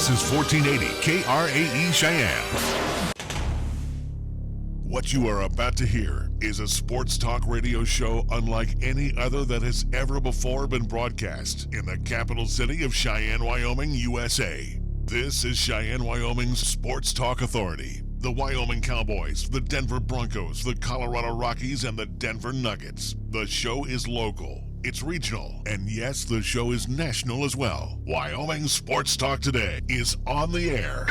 This is 1480 KRAE Cheyenne. What you are about to hear is a sports talk radio show unlike any other that has ever before been broadcast in the capital city of Cheyenne, Wyoming, USA. This is Cheyenne, Wyoming's Sports Talk Authority. The Wyoming Cowboys, the Denver Broncos, the Colorado Rockies, and the Denver Nuggets. The show is local, it's regional, and yes, the show is national as well. Wyoming Sports Talk Today is on the air.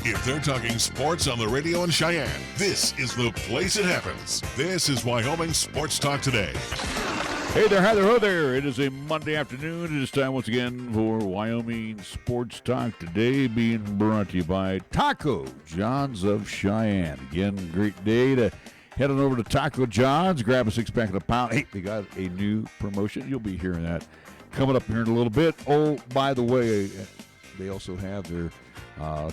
If they're talking sports on the radio in Cheyenne, this is the place it happens. This is Wyoming Sports Talk Today. Hey there, hi there, ho there. It is a Monday afternoon. It is time once again for Wyoming Sports Talk Today, being brought to you by Taco John's of Cheyenne. Again, great day to head on over to Taco John's, grab a six-pack of a pound. Hey, they got a new promotion. You'll be hearing that coming up here in a little bit. Oh, by the way, they also have their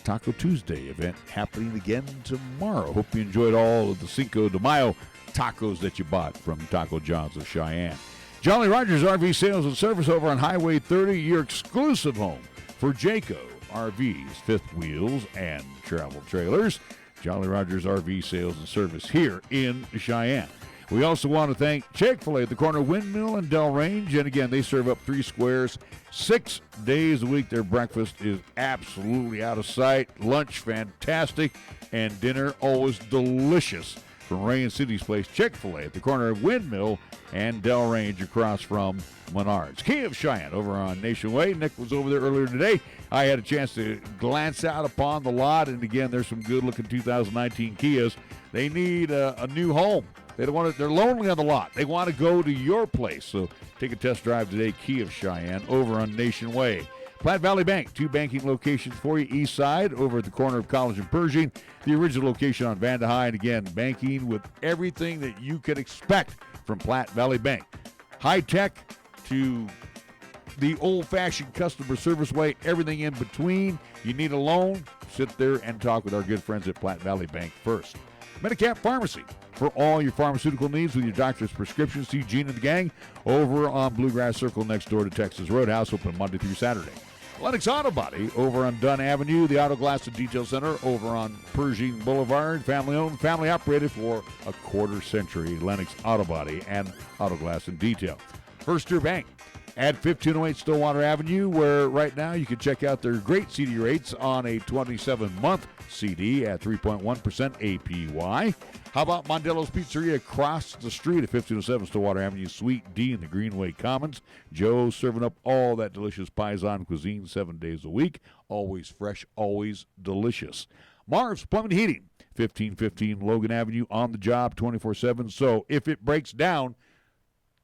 Taco Tuesday event happening again tomorrow. Hope you enjoyed all of the Cinco de Mayo tacos that you bought from Taco John's of Cheyenne. Jolly Rogers RV Sales and Service over on Highway 30, your exclusive home for Jayco RVs, fifth wheels, and travel trailers. Jolly Rogers RV Sales and Service here in Cheyenne. We also want to thank Chick-fil-A at the corner of Windmill and Del Range. And again, they serve up 3 squares 6 days a week. Their breakfast is absolutely out of sight. Lunch, fantastic. And dinner, always delicious. From Ray and City's Place, Chick-fil-A at the corner of Windmill and Del Range across from Menards. Key of Cheyenne over on Nation Way. Nick was over there earlier today. I had a chance to glance out upon the lot. And again, there's some good-looking 2019 Kias. They need a new home. They don't want to, they're lonely on the lot. They want to go to your place. So take a test drive today, Key of Cheyenne, over on Nation Way. Platte Valley Bank, 2 banking locations for you, east side, over at the corner of College and Pershing. The original location on Vanda High, and again, banking with everything that you can expect from Platte Valley Bank. High tech to the old-fashioned customer service way, everything in between. You need a loan, sit there and talk with our good friends at Platte Valley Bank first. Medicap Pharmacy, for all your pharmaceutical needs with your doctor's prescriptions. See Gene and the gang over on Bluegrass Circle next door to Texas Roadhouse, open Monday through Saturday. Lennox Auto Body over on Dunn Avenue, the Auto Glass and Detail Center over on Pershing Boulevard. Family owned, family operated for a quarter century. Lennox Auto Body and Auto Glass and Detail. First Year Bank at 1508 Stillwater Avenue, where right now you can check out their great CD rates on a 27-month CD at 3.1% APY. How about Mondello's Pizzeria across the street at 1507 Stillwater Avenue, Suite D in the Greenway Commons? Joe serving up all that delicious Paisan cuisine 7 days a week. Always fresh, always delicious. Marv's Plumbing and Heating, 1515 Logan Avenue, on the job 24/7. So if it breaks down,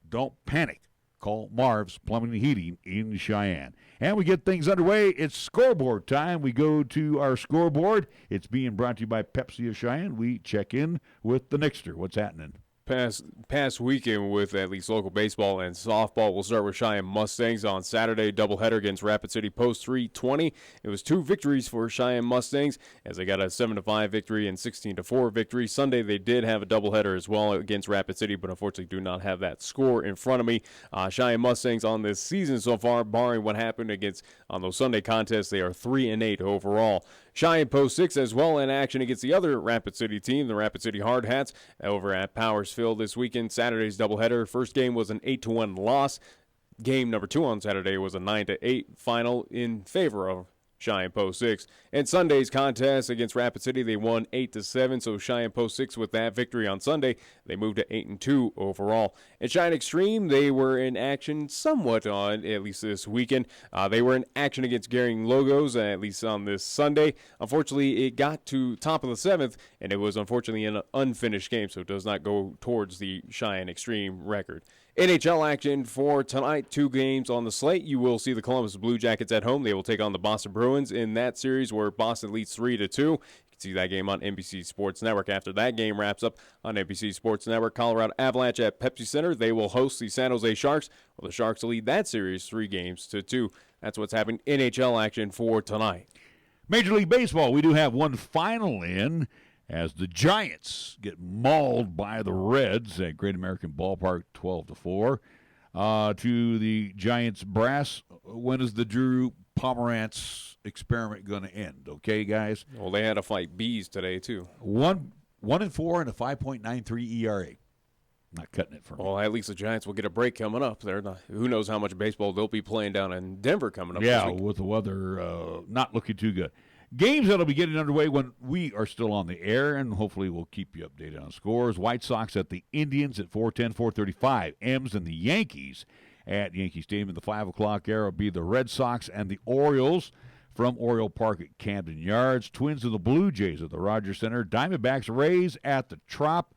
don't panic. Call Marv's Plumbing and Heating in Cheyenne. And we get things underway. It's scoreboard time. We go to our scoreboard. It's being brought to you by Pepsi of Cheyenne. We check in with the Nixter. What's happening? Past weekend with at least local baseball and softball. We'll start with Cheyenne Mustangs on Saturday. Doubleheader against Rapid City Post 320. It was 2 victories for Cheyenne Mustangs as they got a 7-5 victory and 16-4 victory. Sunday they did have a doubleheader as well against Rapid City, but unfortunately do not have that score in front of me. Cheyenne Mustangs on this season so far, barring what happened against on those Sunday contests, they are 3-8 overall. Cheyenne Post 6 as well in action against the other Rapid City team, the Rapid City Hard Hats, over at Powers Field this weekend. Saturday's doubleheader. First game was an 8-1 loss. Game number 2 on Saturday was a 9-8 final in favor of Cheyenne Post 6. And Sunday's contest against Rapid City, they won 8-7. So Cheyenne Post 6 with that victory on Sunday, they moved to 8-2 overall. And Cheyenne Extreme, they were in action somewhat on at least this weekend. They were in action against Gehring Logos at least on this Sunday. Unfortunately, it got to top of the 7th, and it was unfortunately an unfinished game, so it does not go towards the Cheyenne Extreme record. NHL action for tonight, 2 games on the slate. You will see the Columbus Blue Jackets at home. They will take on the Boston Bruins in that series where Boston leads 3-2. You can see that game on NBC Sports Network. After that game wraps up on NBC Sports Network, Colorado Avalanche at Pepsi Center. They will host the San Jose Sharks. Well, the Sharks will lead that series 3-2. That's what's happening in NHL action for tonight. Major League Baseball, we do have one final in as the Giants get mauled by the Reds at Great American Ballpark 12-4. to the Giants brass. When is the Drew Pomerantz experiment going to end? Okay, guys? Well, they had to fight bees today, too. 1-4 and a 5.93 ERA. Not cutting it for me. Well, at least the Giants will get a break coming up. Who knows how much baseball they'll be playing down in Denver coming up Yeah, this week. with the weather not looking too good. Games that'll be getting underway when we are still on the air, and hopefully we'll keep you updated on scores. White Sox at the Indians at 4:10, 4:35. M's and the Yankees at Yankee Stadium in the 5 o'clock era will be the Red Sox and the Orioles from Oriole Park at Camden Yards. Twins and the Blue Jays at the Rogers Center. Diamondbacks Rays at the Trop.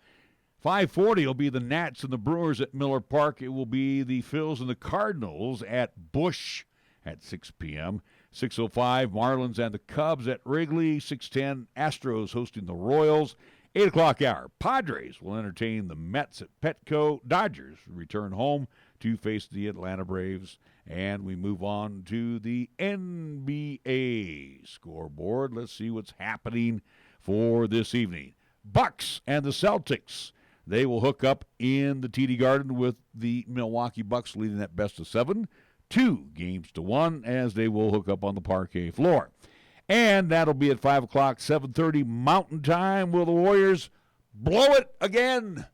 5:40 will be the Nats and the Brewers at Miller Park. It will be the Phils and the Cardinals at Busch at 6 p.m. 6:05, Marlins and the Cubs at Wrigley. 6:10, Astros hosting the Royals. 8 o'clock hour, Padres will entertain the Mets at Petco. Dodgers return home to face the Atlanta Braves. And we move on to the NBA scoreboard. Let's see what's happening for this evening. Bucks and the Celtics. They will hook up in the TD Garden with the Milwaukee Bucks leading that best of 7. 2-1 as they will hook up on the parquet floor. And that'll be at 5 o'clock, 7:30 Mountain Time. Will the Warriors blow it again?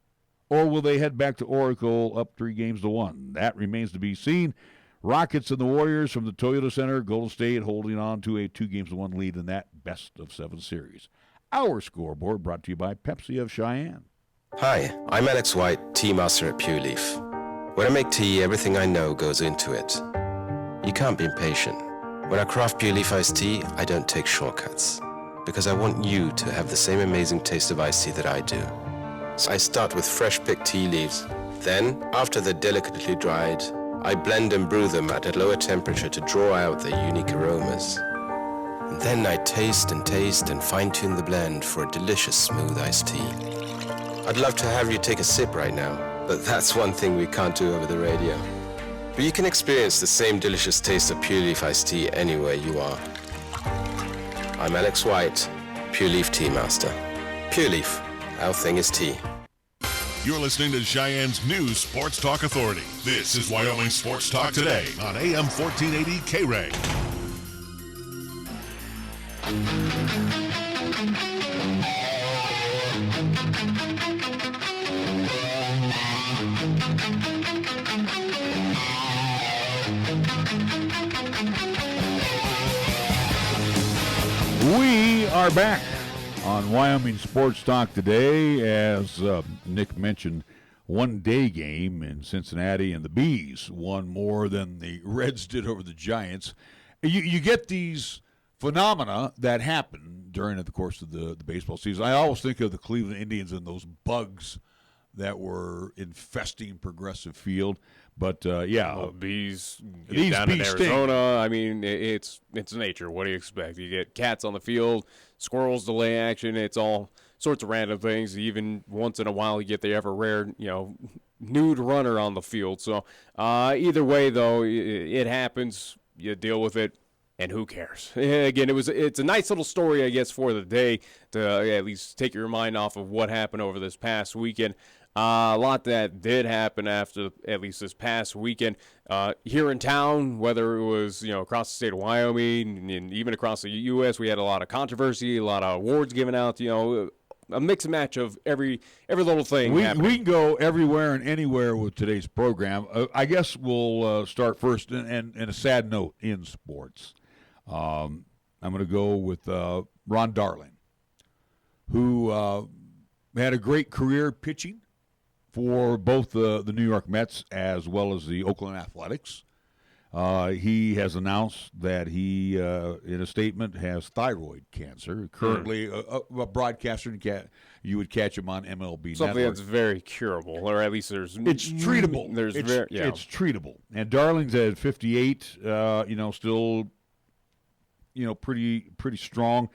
Or will they head back to Oracle up 3-1? That remains to be seen. Rockets and the Warriors from the Toyota Center. Golden State holding on to a 2-1 lead in that best of 7 series. Our scoreboard brought to you by Pepsi of Cheyenne. Hi, I'm Alex White, tea master at Pure Leaf. When I make tea, everything I know goes into it. You can't be impatient. When I craft Pure Leaf iced tea, I don't take shortcuts. Because I want you to have the same amazing taste of iced tea that I do. So I start with fresh picked tea leaves. Then, after they're delicately dried, I blend and brew them at a lower temperature to draw out their unique aromas. And then I taste and fine-tune the blend for a delicious smooth iced tea. I'd love to have you take a sip right now, but that's one thing we can't do over the radio. But you can experience the same delicious taste of Pure Leaf iced tea anywhere you are. I'm Alex White, Pure Leaf Tea Master. Pure Leaf, our thing is tea. You're listening to Cheyenne's new Sports Talk Authority. This is Wyoming Sports Talk Today on AM 1480 KRAE. We are back on Wyoming Sports Talk today. As Nick mentioned, one-day game in Cincinnati, and the Bees won more than the Reds did over the Giants. You get these phenomena that happen during the course of the baseball season. I always think of the Cleveland Indians and those bugs that were infesting Progressive Field. But, Bees these down in bees Arizona. I mean, it's nature. What do you expect? You get cats on the field, squirrels delay action. It's all sorts of random things. Even once in a while, you get the ever rare, nude runner on the field. So either way, though, it happens. You deal with it. And who cares? Again, it's a nice little story, I guess, for the day to at least take your mind off of what happened over this past weekend. A lot that did happen after at least this past weekend here in town, whether it was across the state of Wyoming and even across the U.S. We had a lot of controversy, a lot of awards given out. A mix and match of every little thing. We can go everywhere and anywhere with today's program. I guess we'll start first and a sad note in sports. I'm going to go with Ron Darling, who had a great career pitching for both the New York Mets as well as the Oakland Athletics. He has announced that he, in a statement, has thyroid cancer. Currently, a broadcaster, you would catch him on MLB Something Network. that's very curable, or at least it's treatable. It's treatable. And Darling's at 58. Still. Pretty strong.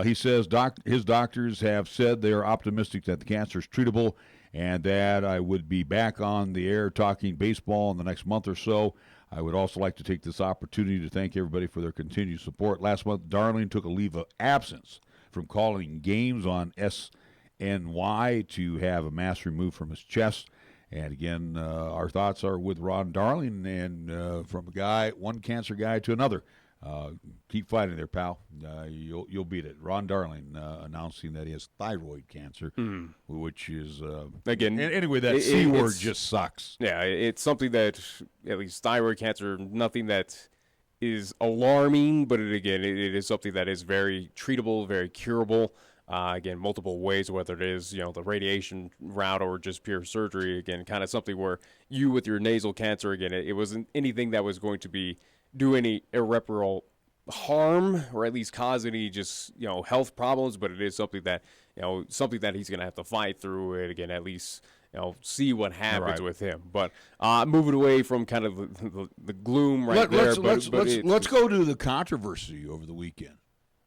He says his doctors have said they are optimistic that the cancer is treatable and that I would be back on the air talking baseball in the next month or so. I would also like to take this opportunity to thank everybody for their continued support. Last month, Darling took a leave of absence from calling games on SNY to have a mass removed from his chest. And again, our thoughts are with Ron Darling, and from one cancer guy to another. Keep fighting there, pal. You'll beat it. Ron Darling announcing that he has thyroid cancer, which is again. Anyway, that C word just sucks. Yeah, it's something that, at least thyroid cancer, nothing that is alarming, but it is something that is very treatable, very curable. Again, multiple ways, whether it is, the radiation route or just pure surgery. Again, kind of something where you with your nasal cancer, again, it wasn't anything that was going to do any irreparable harm or at least cause any just, health problems, but it is something that, something that he's going to have to fight through it again, at least, see what happens with him. But moving away from kind of the gloom there. Let's go to the controversy over the weekend.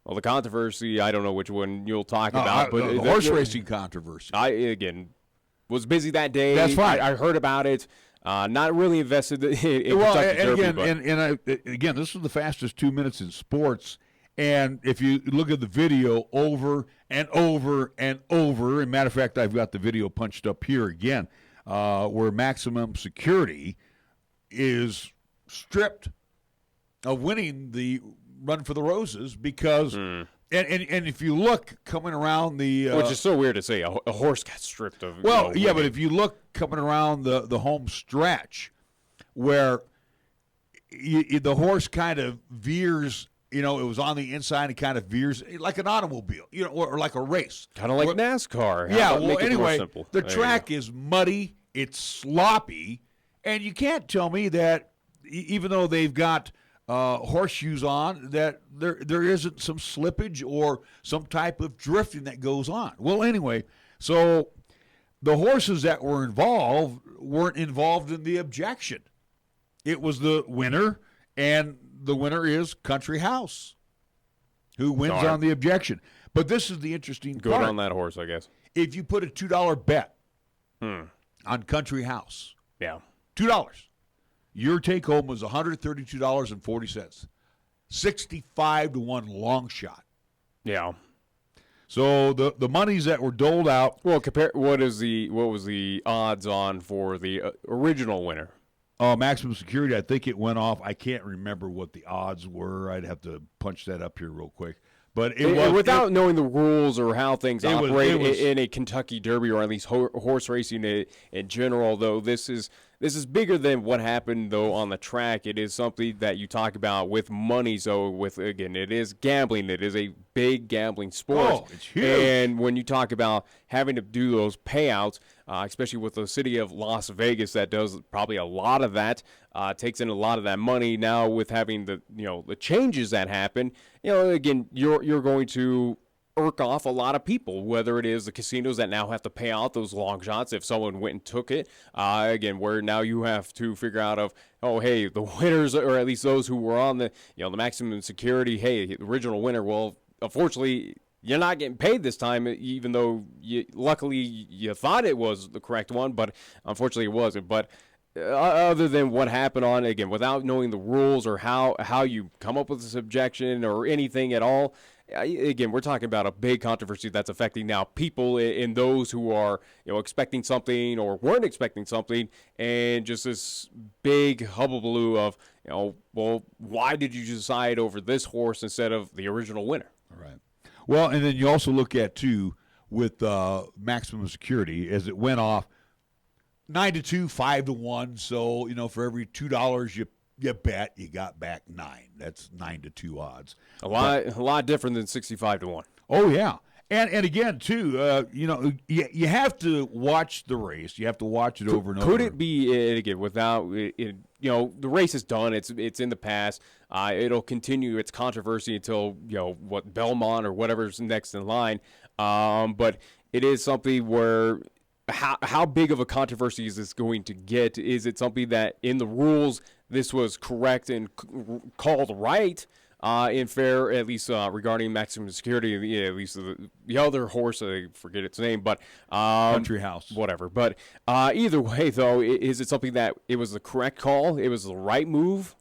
Well, the controversy, I don't know which one you'll talk about. But the horse racing controversy. I, again, was busy that day. That's fine. I heard about it. Not really invested in Kentucky Derby. Again, this was the fastest 2 minutes in sports. And if you look at the video over and over and over, and matter of fact, I've got the video punched up here again, where Maximum Security is stripped of winning the Run for the Roses because and if you look coming around the which is so weird to say a horse got stripped of but if you look coming around the home stretch where the horse kind of veers, it was on the inside and kind of veers like an automobile, or like a race, kind of like NASCAR. Anyway, the track is muddy, it's sloppy, and you can't tell me that even though they've got horseshoes on, that there isn't some slippage or some type of drifting that goes on. Well, anyway, so the horses that were involved weren't involved in the objection. It was the winner, and the winner is Country House, who wins on the objection. But this is the interesting part. Good on that horse, I guess. If you put a $2 bet on Country House, $2. Your take-home was $132.40. 65-1 long shot. Yeah. So the monies that were doled out. Well, what was the odds on for the original winner? Maximum Security, I think it went off. I can't remember what the odds were. I'd have to punch that up here real quick. But without knowing the rules or how things operate in a Kentucky Derby, or at least horse racing in general, though, this is bigger than what happened, though, on the track. It is something that you talk about with money. So, it is gambling. It is a big gambling sport. Oh, it's huge. And when you talk about having to do those payouts, especially with the city of Las Vegas that does probably a lot of that, takes in a lot of that money. Now with having the changes that happen, again, you're going to irk off a lot of people, whether it is the casinos that now have to pay out those long shots if someone went and took it. Again, where now you have to figure out hey, the winners, or at least those who were on the Maximum Security, hey, the original winner, well, unfortunately, you're not getting paid this time, even though luckily you thought it was the correct one, but unfortunately it wasn't. But other than what happened again, without knowing the rules or how you come up with this objection or anything at all, again, we're talking about a big controversy that's affecting now people in those who are expecting something or weren't expecting something, and just this big hullabaloo of well, why did you decide over this horse instead of the original winner? All right. Well, and then you also look at, too, with Maximum Security, as it went off, 9-2, 5-1. So, for every $2 you bet, you got back 9. That's 9-2 odds. A lot different than 65-1. Oh, yeah. And again, too, you have to watch the race. You have to watch it over and over. Could it be, again, without it, the race is done. It's in the past. It'll continue its controversy until, Belmont or whatever's next in line. But it is something where how big of a controversy is this going to get? Is it something that in the rules this was correct and called right? In fair, at least regarding Maximum Security, at least the other horse, I forget its name, but Country House, whatever. But either way, though, is it something that it was the correct call, it was the right move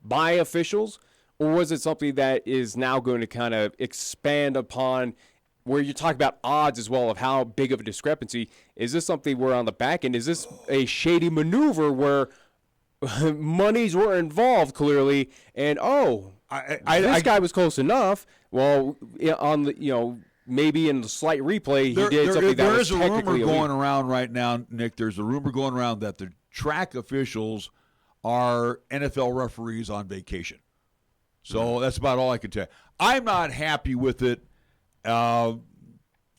by officials, or was it something that is now going to kind of expand upon where you talk about odds as well of how big of a discrepancy, is this something where on the back end, is this a shady maneuver where monies were involved clearly, and this guy was close enough. Well, on the maybe in the slight replay he did something that was technically There is a rumor illegal. going around right now, Nick. There's a rumor going around that the track officials are NFL referees on vacation. So that's about all I can tell you. I'm not happy with it. And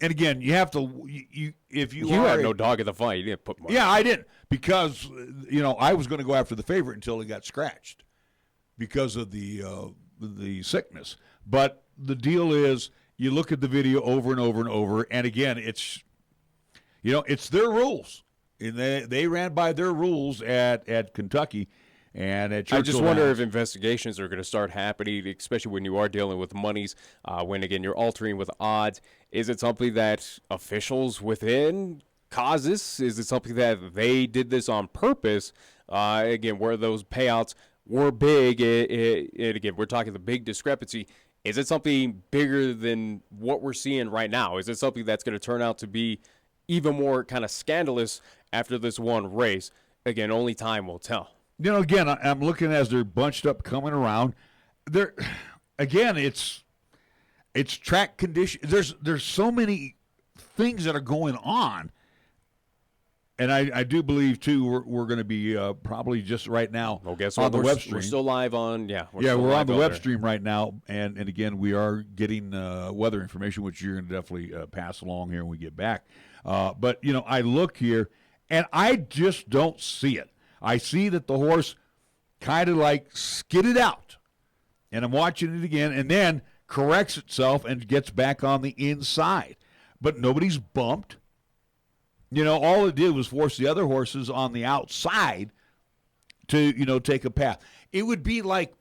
again, you have to if you had no dog in the fight. You didn't put money. Yeah, I didn't, because I was going to go after the favorite until he got scratched because of the sickness. But the deal is, you look at the video over and over and over, and again, it's their rules, and they ran by their rules at Kentucky. And at Churchill I just wonder Downs. if investigations are going to start happening, especially when you are dealing with monies, when, again, you're altering with odds. Is it something that officials within cause this? Is it something that they did this on purpose? Again, where those payouts were big, and again, we're talking the big discrepancy. Is it something bigger than what we're seeing right now? Is it something that's going to turn out to be even more kind of scandalous after this one race? Again, only time will tell. Again, I'm looking as they're bunched up coming around. Again, it's track condition. There's so many things that are going on, and I do believe too we're going to be probably just right now well, guess on what? the We're web stream. We're still live on we're on the web stream right now, and again we are getting weather information, which you're going to definitely pass along here when we get back. But I look here and I just don't see it. I see that the horse kind of like skidded out, and I'm watching it again, and then corrects itself and gets back on the inside. But nobody's bumped. All it did was force the other horses on the outside to, take a path. It would be like,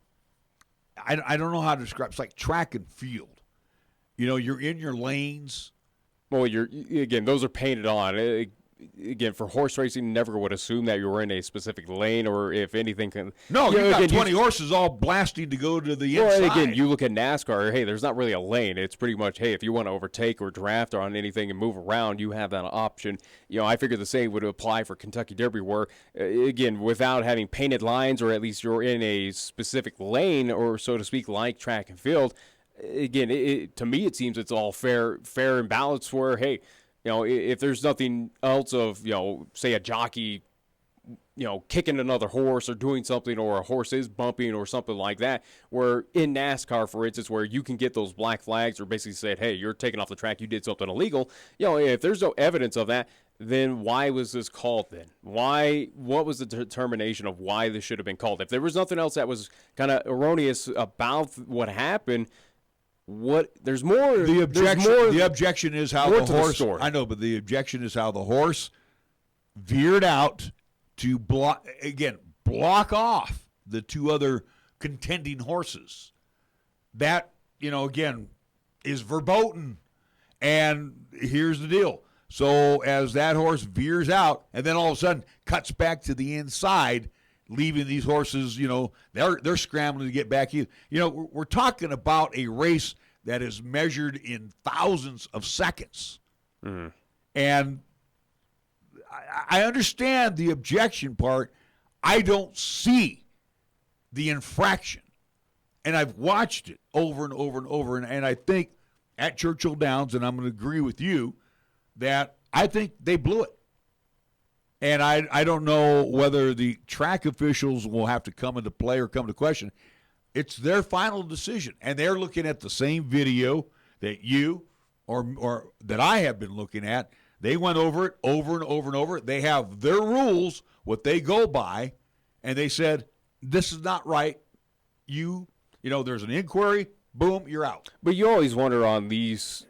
I don't know how to describe it. It's like track and field. You're in your lanes. Well, again, those are painted on. Again, for horse racing, you never would assume that you were in a specific lane, or if anything can. No, you got 20 horses all blasting to go to the inside. Well, again, you look at NASCAR. Hey, there's not really a lane. It's pretty much, hey, if you want to overtake or draft or on anything and move around, you have that option. I figure the same would apply for Kentucky Derby, where again, without having painted lines, or at least you're in a specific lane, or so to speak, like track and field. Again, to me, it seems it's all fair and balanced. Where hey. If there's nothing else of, say a jockey, kicking another horse or doing something, or a horse is bumping or something like that, where in NASCAR, for instance, where you can get those black flags or basically said, hey, you're taking off the track, you did something illegal. If there's no evidence of that, then why was this called then? What was the determination of why this should have been called? If there was nothing else that was kind of erroneous about what happened, there's more. The objection is how the horse. The I know, but the objection is how the horse veered out to block off the two other contending horses. That again is verboten. And here's the deal. So as that horse veers out, and then all of a sudden cuts back to the inside, leaving these horses, they're scrambling to get back in. We're talking about a race that is measured in thousands of seconds. Mm-hmm. And I understand the objection part. I don't see the infraction. And I've watched it over and over and over. And I think at Churchill Downs, and I'm going to agree with you, that I think they blew it. And I don't know whether the track officials will have to come into play or come to question. It's their final decision. And they're looking at the same video that you or that I have been looking at. They went over it over and over and over. They have their rules, what they go by, and they said, this is not right. There's an inquiry, boom, you're out. But you always wonder on these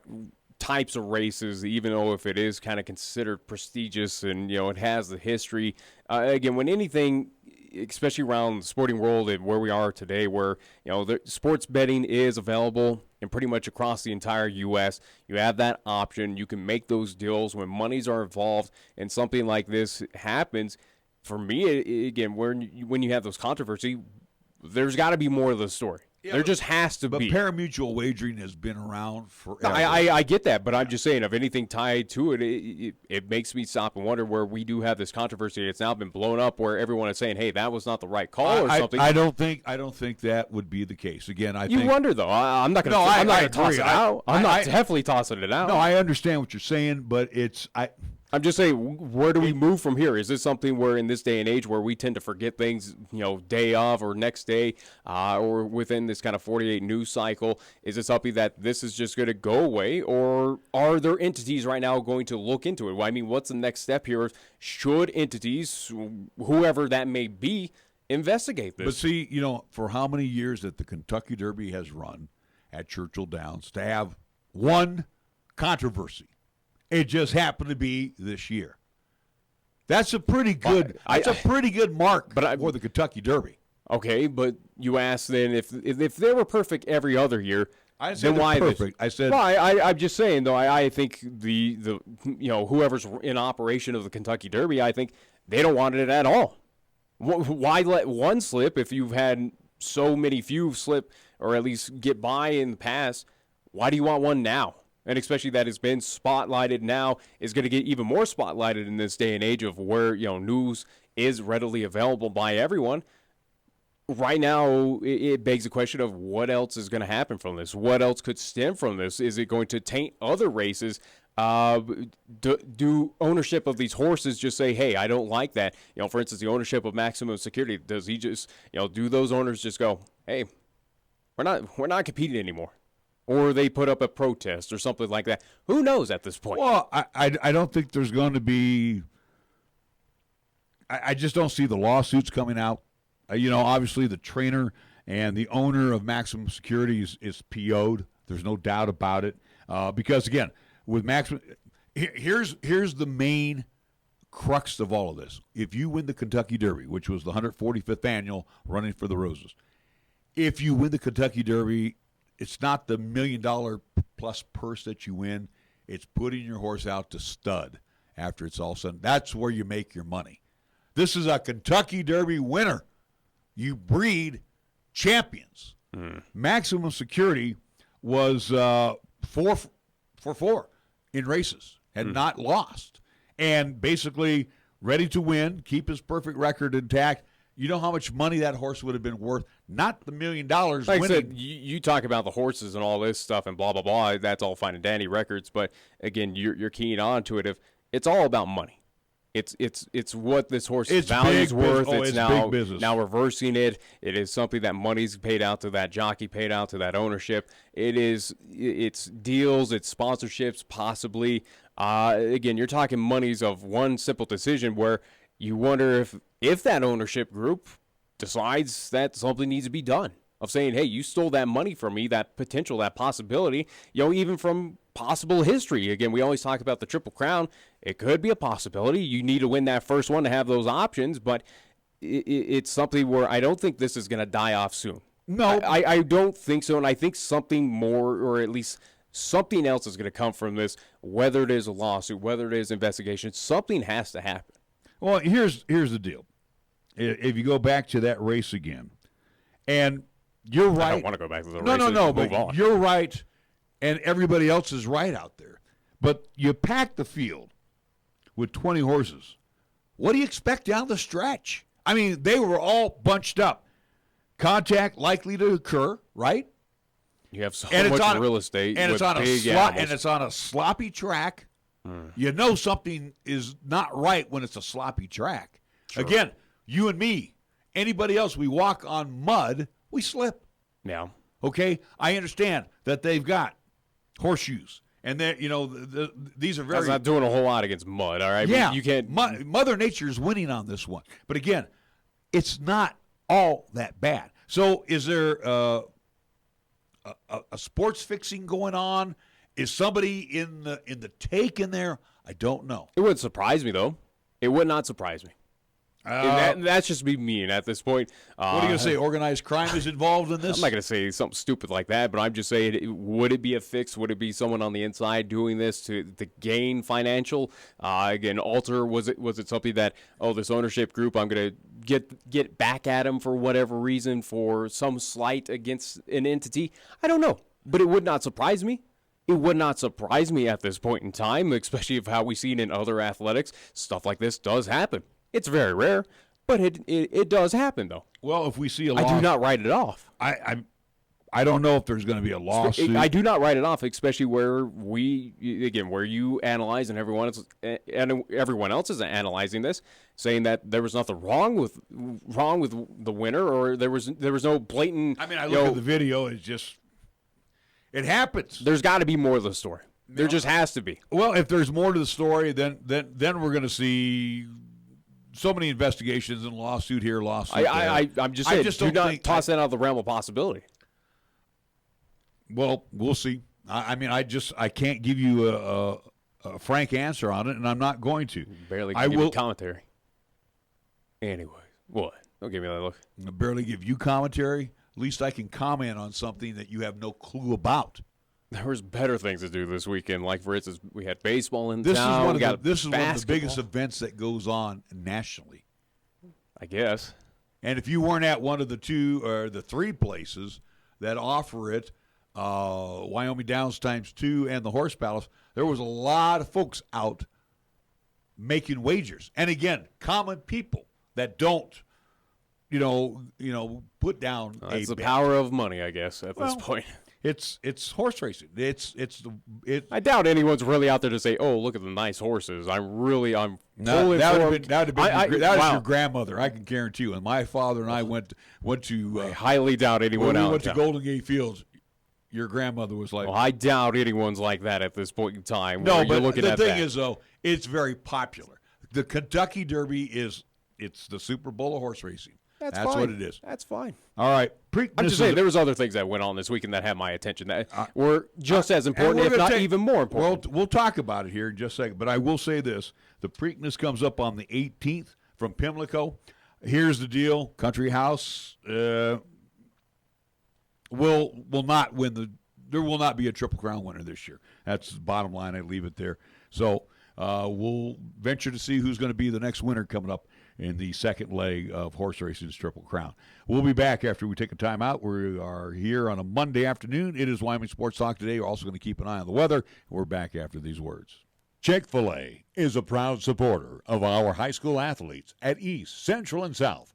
types of races, even though if it is kind of considered prestigious and, it has the history. Again, when anything, especially around the sporting world and where we are today, where, the sports betting is available and pretty much across the entire U.S., you have that option. You can make those deals when monies are involved and something like this happens. For me, again, when you have those controversy, there's got to be more of the story. Yeah, there just has to be. But pari-mutuel wagering has been around forever. No, I get that, but I'm just saying, if anything tied to it, it makes me stop and wonder where we do have this controversy. It's now been blown up where everyone is saying, "Hey, that was not the right call" or something. I don't think that would be the case. Again, I you think, wonder though. I'm not going to. I'm not going to toss it out. I'm not definitely tossing it out. No, I understand what you're saying, but I'm just saying, where do we move from here? Is this something where in this day and age where we tend to forget things, day of or next day, or within this kind of 48 news cycle, is it something that this is just going to go away, or are there entities right now going to look into it? Well, I mean, what's the next step here? Should entities, whoever that may be, investigate this? But see, for how many years that the Kentucky Derby has run at Churchill Downs to have one controversy. It just happened to be this year. That's a pretty good. A pretty good mark for the Kentucky Derby. Okay, but you asked then if they were perfect every other year, I said then why perfect. I said. Well, I'm just saying though. I think the whoever's in operation of the Kentucky Derby, I think they don't want it at all. Why let one slip if you've had so many few slip or at least get by in the past? Why do you want one now? And especially that it's been spotlighted now, is going to get even more spotlighted in this day and age of where news is readily available by everyone. Right now, it begs the question of what else is going to happen from this? What else could stem from this? Is it going to taint other races? Do ownership of these horses just say, hey, I don't like that? For instance, the ownership of Maximum Security, does he just, do those owners just go, hey, we're not competing anymore? Or they put up a protest or something like that. Who knows at this point? Well, I don't think there's going to be – I just don't see the lawsuits coming out. Obviously the trainer and the owner of Maximum Security is PO'd. There's no doubt about it. Because, again, with Maximum – here's the main crux of all of this. If you win the Kentucky Derby, which was the 145th annual running for the Roses, if you win the Kentucky Derby – it's not the $1 million plus purse that you win. It's putting your horse out to stud after it's all said. That's where you make your money. This is a Kentucky Derby winner. You breed champions. Maximum Security was 4 for 4 in races, had not lost, and basically ready to win, keep his perfect record intact. You know how much money that horse would have been worth? Not the $1 million like winning. I said, you talk about the horses and all this stuff and blah, blah, blah. That's all fine and dandy records. But, again, you're keying on to it. If it's all about money. It's what this horse's value is worth. It's now reversing it. It is something that money's paid out to that jockey, paid out to that ownership. It's deals, it's sponsorships, possibly. Again, you're talking monies of one simple decision where you wonder if that ownership group decides that something needs to be done, of saying, hey, you stole that money from me, that potential, that possibility, even from possible history. Again, we always talk about the Triple Crown. It could be a possibility. You need to win that first one to have those options, but it's something where I don't think this is going to die off soon. No. I don't think so, and I think something more, or at least something else is going to come from this, whether it is a lawsuit, whether it is investigation. Something has to happen. Well, here's the deal. If you go back to that race again, and you're right. I don't want to go back to the race. No, but you're right, and everybody else is right out there. But you pack the field with 20 horses. What do you expect down the stretch? I mean, they were all bunched up. Contact likely to occur, right? You have so much real estate, and with it's on a sloppy track. You know something is not right when it's a sloppy track. Sure. Again, you and me, anybody else, we walk on mud, we slip. Yeah. Okay? I understand that they've got horseshoes. And these are very. That's not doing a whole lot against mud, all right? Yeah. You can't. Mother Nature is winning on this one. But again, it's not all that bad. So is there a sports fixing going on? Is somebody in the take in there? I don't know. It wouldn't surprise me, though. It would not surprise me. And that's just me mean at this point. What are you going to say? Organized crime is involved in this? I'm not going to say something stupid like that, but I'm just saying, would it be a fix? Would it be someone on the inside doing this to gain financial? Again, alter, was it something that, this ownership group, I'm going to get back at them for whatever reason for some slight against an entity? I don't know, but it would not surprise me. It would not surprise me at this point in time, especially of how we've seen in other athletics. Stuff like this does happen. It's very rare, but it does happen, though. Well, if we see a loss, I do not write it off. I don't know if there's going to be a lawsuit. I do not write it off, especially where where you analyze and everyone else is analyzing this, saying that there was nothing wrong with the winner, or there was no blatant. I mean, I look at the video. It's just it happens. There's got to be more to the story. There just has to be. Well, if there's more to the story, then we're going to see so many investigations and lawsuit here, lawsuit there. I'm just saying, do not toss that out of the realm of possibility. Well, we'll see. I can't give you a frank answer on it, and I'm not going to. Barely give you commentary. Anyway, what? Don't give me that look. I barely give you commentary. At least I can comment on something that you have no clue about. There was better things to do this weekend. Like, for instance, we had baseball in town. This is one of the biggest events that goes on nationally, I guess. And if you weren't at one of the two or the three places that offer it, Wyoming Downs ×2 and the Horse Palace, there was a lot of folks out making wagers. And again, common people that don't, put down It's the power of money, I guess, at this point. It's horse racing. I doubt anyone's really out there to say, "Oh, look at the nice horses." I'm fully informed. That was your grandmother. I can guarantee you. And my father and I went to. I highly doubt anyone when out. We went to Golden Gate Fields. Your grandmother was like. Well, I doubt anyone's like that at this point in time. No, but the thing is, though, it's very popular. The Kentucky Derby it's the Super Bowl of horse racing. That's fine. What it is. That's fine. All right. I'm just saying there was other things that went on this weekend that had my attention that were just as important, if not even more important. We'll talk about it here in just a second, but I will say this. The Preakness comes up on the 18th from Pimlico. Here's the deal. Country House will not win there will not be a Triple Crown winner this year. That's the bottom line. I leave it there. So we'll venture to see who's going to be the next winner coming up in the second leg of horse racing's Triple Crown. We'll be back after we take a timeout. We are here on a Monday afternoon. It is Wyoming Sports Talk today. We're also going to keep an eye on the weather. We're back after these words. Chick-fil-A is a proud supporter of our high school athletes at East, Central, and South.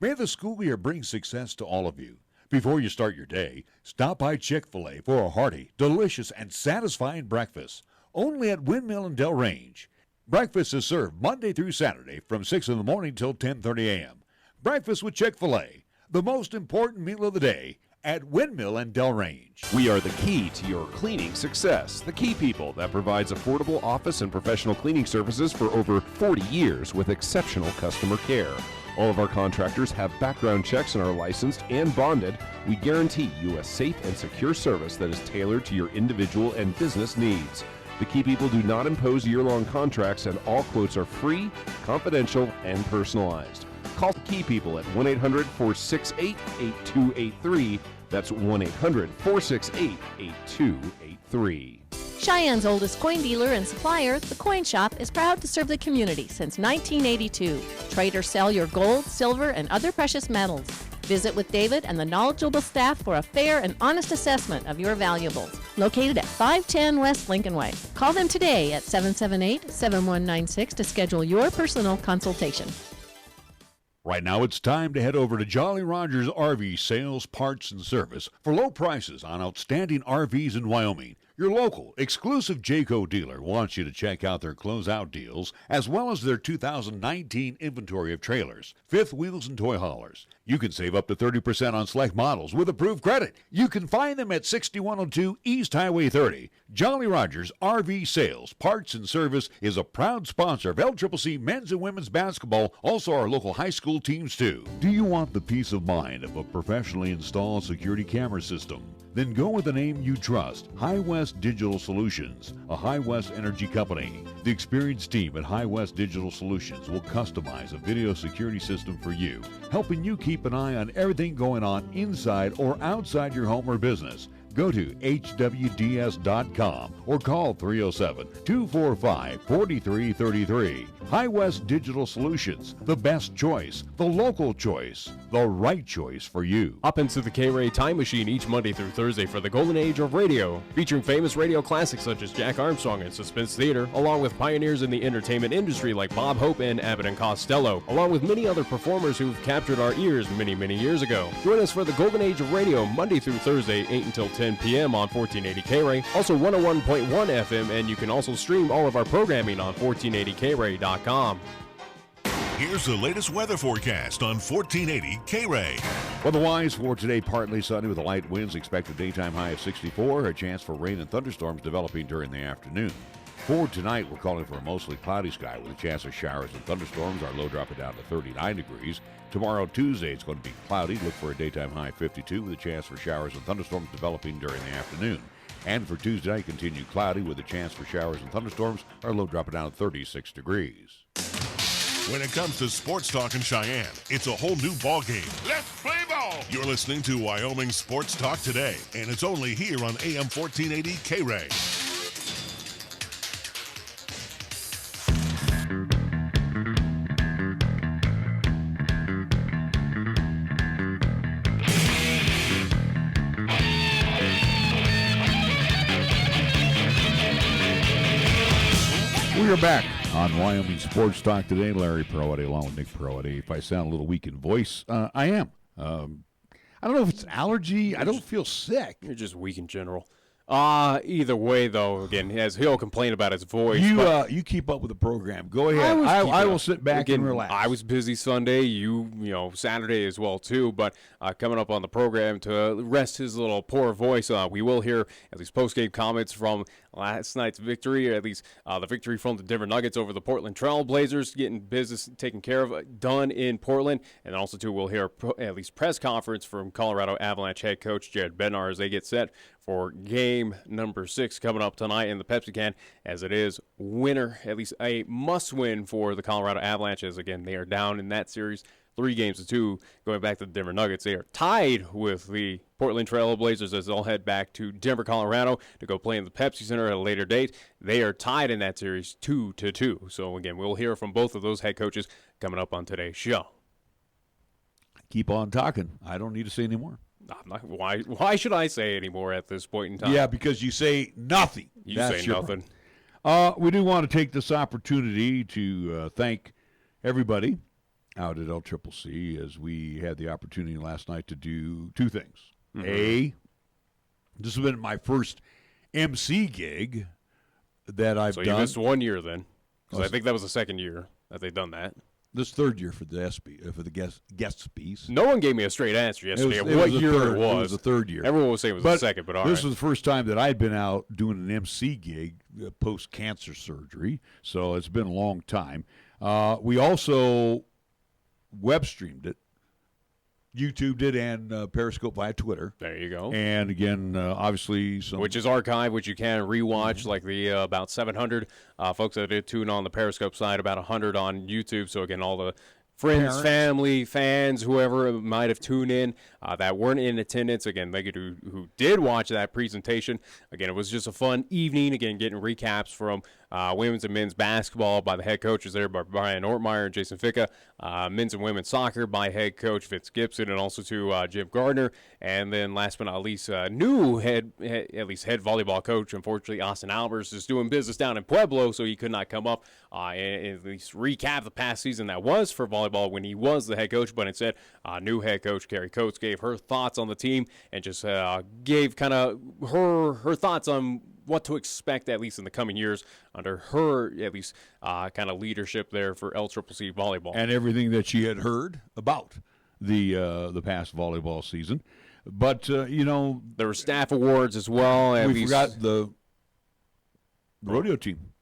May the school year bring success to all of you. Before you start your day, stop by Chick-fil-A for a hearty, delicious, and satisfying breakfast. Only at Windmill and Del Range. Breakfast is served Monday through Saturday from 6 in the morning till 10:30 a.m. Breakfast with Chick-fil-A, the most important meal of the day at Windmill and Del Range. We are the key to your cleaning success. The Key People that provides affordable office and professional cleaning services for over 40 years with exceptional customer care. All of our contractors have background checks and are licensed and bonded. We guarantee you a safe and secure service that is tailored to your individual and business needs. The Key People do not impose year-long contracts, and all quotes are free, confidential, and personalized. Call the Key People at 1-800-468-8283. That's 1-800-468-8283. Cheyenne's oldest coin dealer and supplier, The Coin Shop, is proud to serve the community since 1982. Trade or sell your gold, silver, and other precious metals. Visit with David and the knowledgeable staff for a fair and honest assessment of your valuables. Located at 510 West Lincoln Way. Call them today at 778-7196 to schedule your personal consultation. Right now it's time to head over to Jolly Rogers RV Sales, Parts, and Service for low prices on outstanding RVs in Wyoming. Your local, exclusive Jayco dealer wants you to check out their closeout deals as well as their 2019 inventory of trailers, fifth wheels, and toy haulers. You can save up to 30% on select models with approved credit. You can find them at 6102 East Highway 30. Jolly Rogers RV Sales, Parts, and Service is a proud sponsor of LCCC men's and women's basketball, also our local high school teams too. Do you want the peace of mind of a professionally installed security camera system? Then go with a name you trust, High West Digital Solutions, a High West energy company. The experienced team at High West Digital Solutions will customize a video security system for you, helping you keep an eye on everything going on inside or outside your home or business. Go to hwds.com or call 307-245-4333. High West Digital Solutions, the best choice, the local choice, the right choice for you. Hop into the KRAE Time Machine each Monday through Thursday for the golden age of radio, featuring famous radio classics such as Jack Armstrong and Suspense Theater, along with pioneers in the entertainment industry like Bob Hope and Abbott and Costello, along with many other performers who've captured our ears many, many years ago. Join us for the golden age of radio Monday through Thursday, 8 until 10 p.m. on 1480 KRAE, also 101.1 FM, and you can also stream all of our programming on 1480KRAE.com. Here's the latest weather forecast on 1480 KRAE. Weather-wise for today, partly sunny with light winds, expected daytime high of 64, a chance for rain and thunderstorms developing during the afternoon. For tonight, we're calling for a mostly cloudy sky with a chance of showers and thunderstorms. Our low dropping down to 39 degrees. Tomorrow, Tuesday, it's going to be cloudy. Look for a daytime high of 52 with a chance for showers and thunderstorms developing during the afternoon. And for Tuesday night, continue cloudy with a chance for showers and thunderstorms. Our low dropping down to 36 degrees. When it comes to sports talk in Cheyenne, it's a whole new ballgame. Let's play ball! You're listening to Wyoming Sports Talk today, and it's only here on AM 1480 KRAE. We are back on Wyoming Sports Talk today. Larry Perotti along with Nick Perotti. If I sound a little weak in voice, I am. I don't know if it's allergy. I don't feel sick. You're just weak in general. Either way, though, again, as he'll complain about his voice. You keep up with the program. Go ahead. I will sit back and relax. I was busy Sunday. You Saturday as well too. But coming up on the program to rest his little poor voice, we will hear at least post-game comments from last night's victory, or at least the victory from the Denver Nuggets over the Portland Trail Blazers, getting business taken care of, done in Portland. And also too, we'll hear at least press conference from Colorado Avalanche head coach Jared Bednar as they get set for game number 6 coming up tonight in the Pepsi Can, as it is winner, at least a must-win for the Colorado Avalanche, as again they are down in that series 3-2. Going back to the Denver Nuggets, they are tied with the Portland Trail Blazers as they'll head back to Denver, Colorado to go play in the Pepsi Center at a later date. They are tied in that series 2-2. So again, we'll hear from both of those head coaches coming up on today's show. Keep on talking. I don't need to say any more. Why should I say any more at this point in time? Yeah, because you say nothing. You say nothing. We do want to take this opportunity to thank everybody out at LCCC as we had the opportunity last night to do two things. Mm-hmm. This has been my first MC gig that I've done. So you missed 1 year then, because I think that was the second year that they've done that. This third year for the guest piece. No one gave me a straight answer yesterday of what year it was. It was the third year. Everyone was saying it was the second, but all right. This was the first time that I'd been out doing an MC gig post-cancer surgery, so it's been a long time. We also web streamed it. YouTube did, and Periscope via Twitter. There you go. And again, obviously, which is archived, which you can rewatch, like the about 700 folks that did tune on the Periscope side, about 100 on YouTube. So again, all the friends, family, fans, whoever might have tuned in that weren't in attendance, again, who did watch that presentation. Again, it was just a fun evening. Again, getting recaps from women's and men's basketball by the head coaches there, by Brian Ortmeyer and Jason Ficca. Men's and women's soccer by head coach Vince Gibson, and also to Jim Gardner. And then last but not least, new head volleyball coach. Unfortunately, Austin Albers is doing business down in Pueblo, so he could not come up and at least recap the past season that was for volleyball when he was the head coach. But instead, new head coach Carrie Coates gave her thoughts on the team and just gave kind of her thoughts on what to expect, at least in the coming years, under her, at least, kind of leadership there for LCCC volleyball. And everything that she had heard about the past volleyball season. But, there were staff awards as well. We forgot the rodeo team.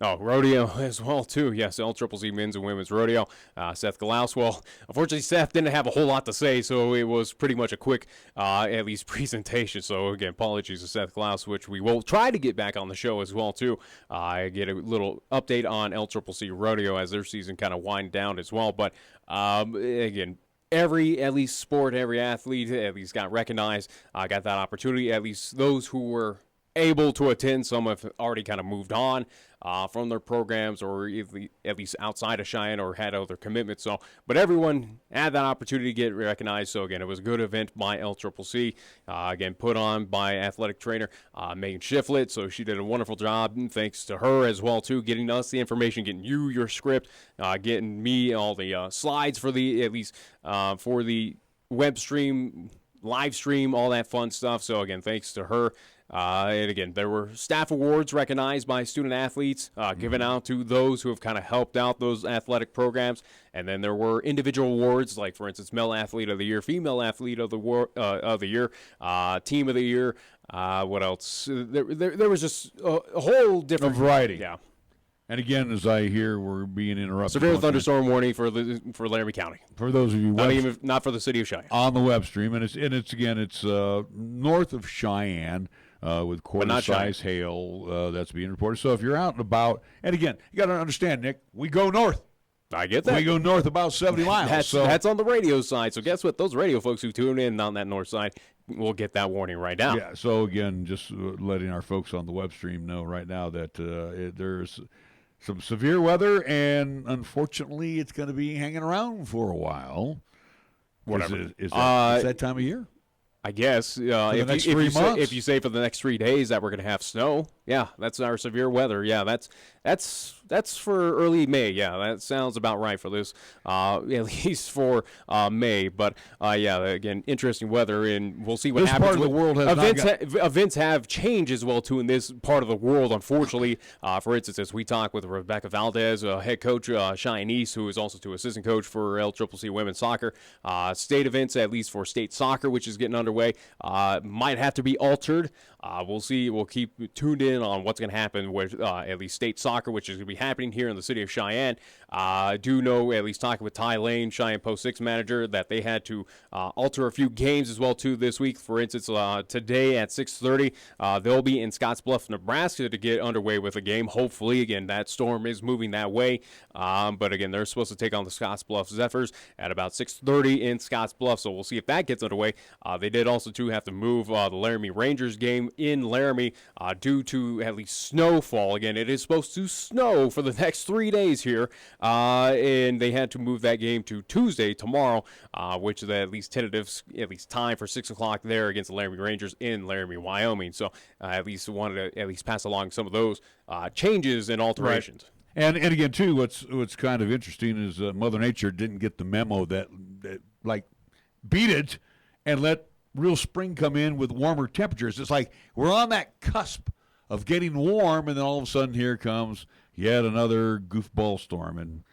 Oh, rodeo as well, too. Yes, LCCC men's and women's rodeo. Seth Galaus, well, unfortunately, Seth didn't have a whole lot to say, so it was pretty much a quick, at least, presentation. So, again, apologies to Seth Galaus, which we will try to get back on the show as well, too. Get a little update on LCCC rodeo as their season kind of wind down as well. But, again, every, at least, sport, every athlete at least got recognized, got that opportunity. At least those who were able to attend, some have already kind of moved on from their programs or at least outside of Cheyenne or had other commitments. So, but everyone had that opportunity to get recognized. So, again, it was a good event by LCCC, again, put on by athletic trainer Megan Shiflett. So she did a wonderful job, and thanks to her as well, too, getting us the information, getting you your script, getting me all the slides for the, at least for the web stream, live stream, all that fun stuff. So, again, thanks to her. And again, there were staff awards recognized by student athletes given out to those who have kind of helped out those athletic programs. And then there were individual awards, like, for instance, Male Athlete of the Year, Female Athlete of the Year, Team of the Year. What else? There was just a whole different variety. Yeah. And again, as I hear, we're being interrupted. Severe thunderstorm warning for Laramie County. For those of you not for the city of Cheyenne. On the web stream, and it's north of Cheyenne. With quarter-size hail that's being reported. So if you're out and about, and again, you got to understand, Nick, we go north. I get that. We go north about 70 miles. That's on the radio side. So guess what? Those radio folks who tune in on that north side will get that warning right now. Yeah, so again, just letting our folks on the web stream know right now that there's some severe weather, and unfortunately it's going to be hanging around for a while. Whatever. Is that time of year? I guess if you say for the next 3 days that we're going to have snow, yeah, that's our severe weather. Yeah, that's for early May. Yeah, that sounds about right for this, at least for May. But yeah, again, interesting weather, and we'll see what happens. This part of the world has events have changed as well too in this part of the world. Unfortunately, for instance, as we talk with Rebecca Valdez, head coach Cheyenne East, who is also to assistant coach for LCCC women's soccer, state events at least for state soccer, which is getting underway, might have to be altered. We'll see. We'll keep tuned in on what's going to happen with at least state soccer, which is going to be happening here in the city of Cheyenne. I do know, at least talking with Ty Lane, Cheyenne Post 6 manager, that they had to alter a few games as well, too, this week. For instance, today at 6:30, they'll be in Scottsbluff, Nebraska to get underway with a game. Hopefully, again, that storm is moving that way. But, again, they're supposed to take on the Scottsbluff Zephyrs at about 6:30 in Scottsbluff, so we'll see if that gets underway. They did also, too, have to move the Laramie Rangers game in Laramie due to at least snowfall. Again, it is supposed to snow for the next 3 days here, and they had to move that game to Tuesday, tomorrow, which is at least tentative, at least time for 6 o'clock there against the Laramie Rangers in Laramie, Wyoming. So at least wanted to at least pass along some of those changes and alterations. Right. And again, too, what's kind of interesting is Mother Nature didn't get the memo that like beat it and let real spring come in with warmer temperatures. It's like we're on that cusp of getting warm, and then all of a sudden here comes yet another goofball storm, and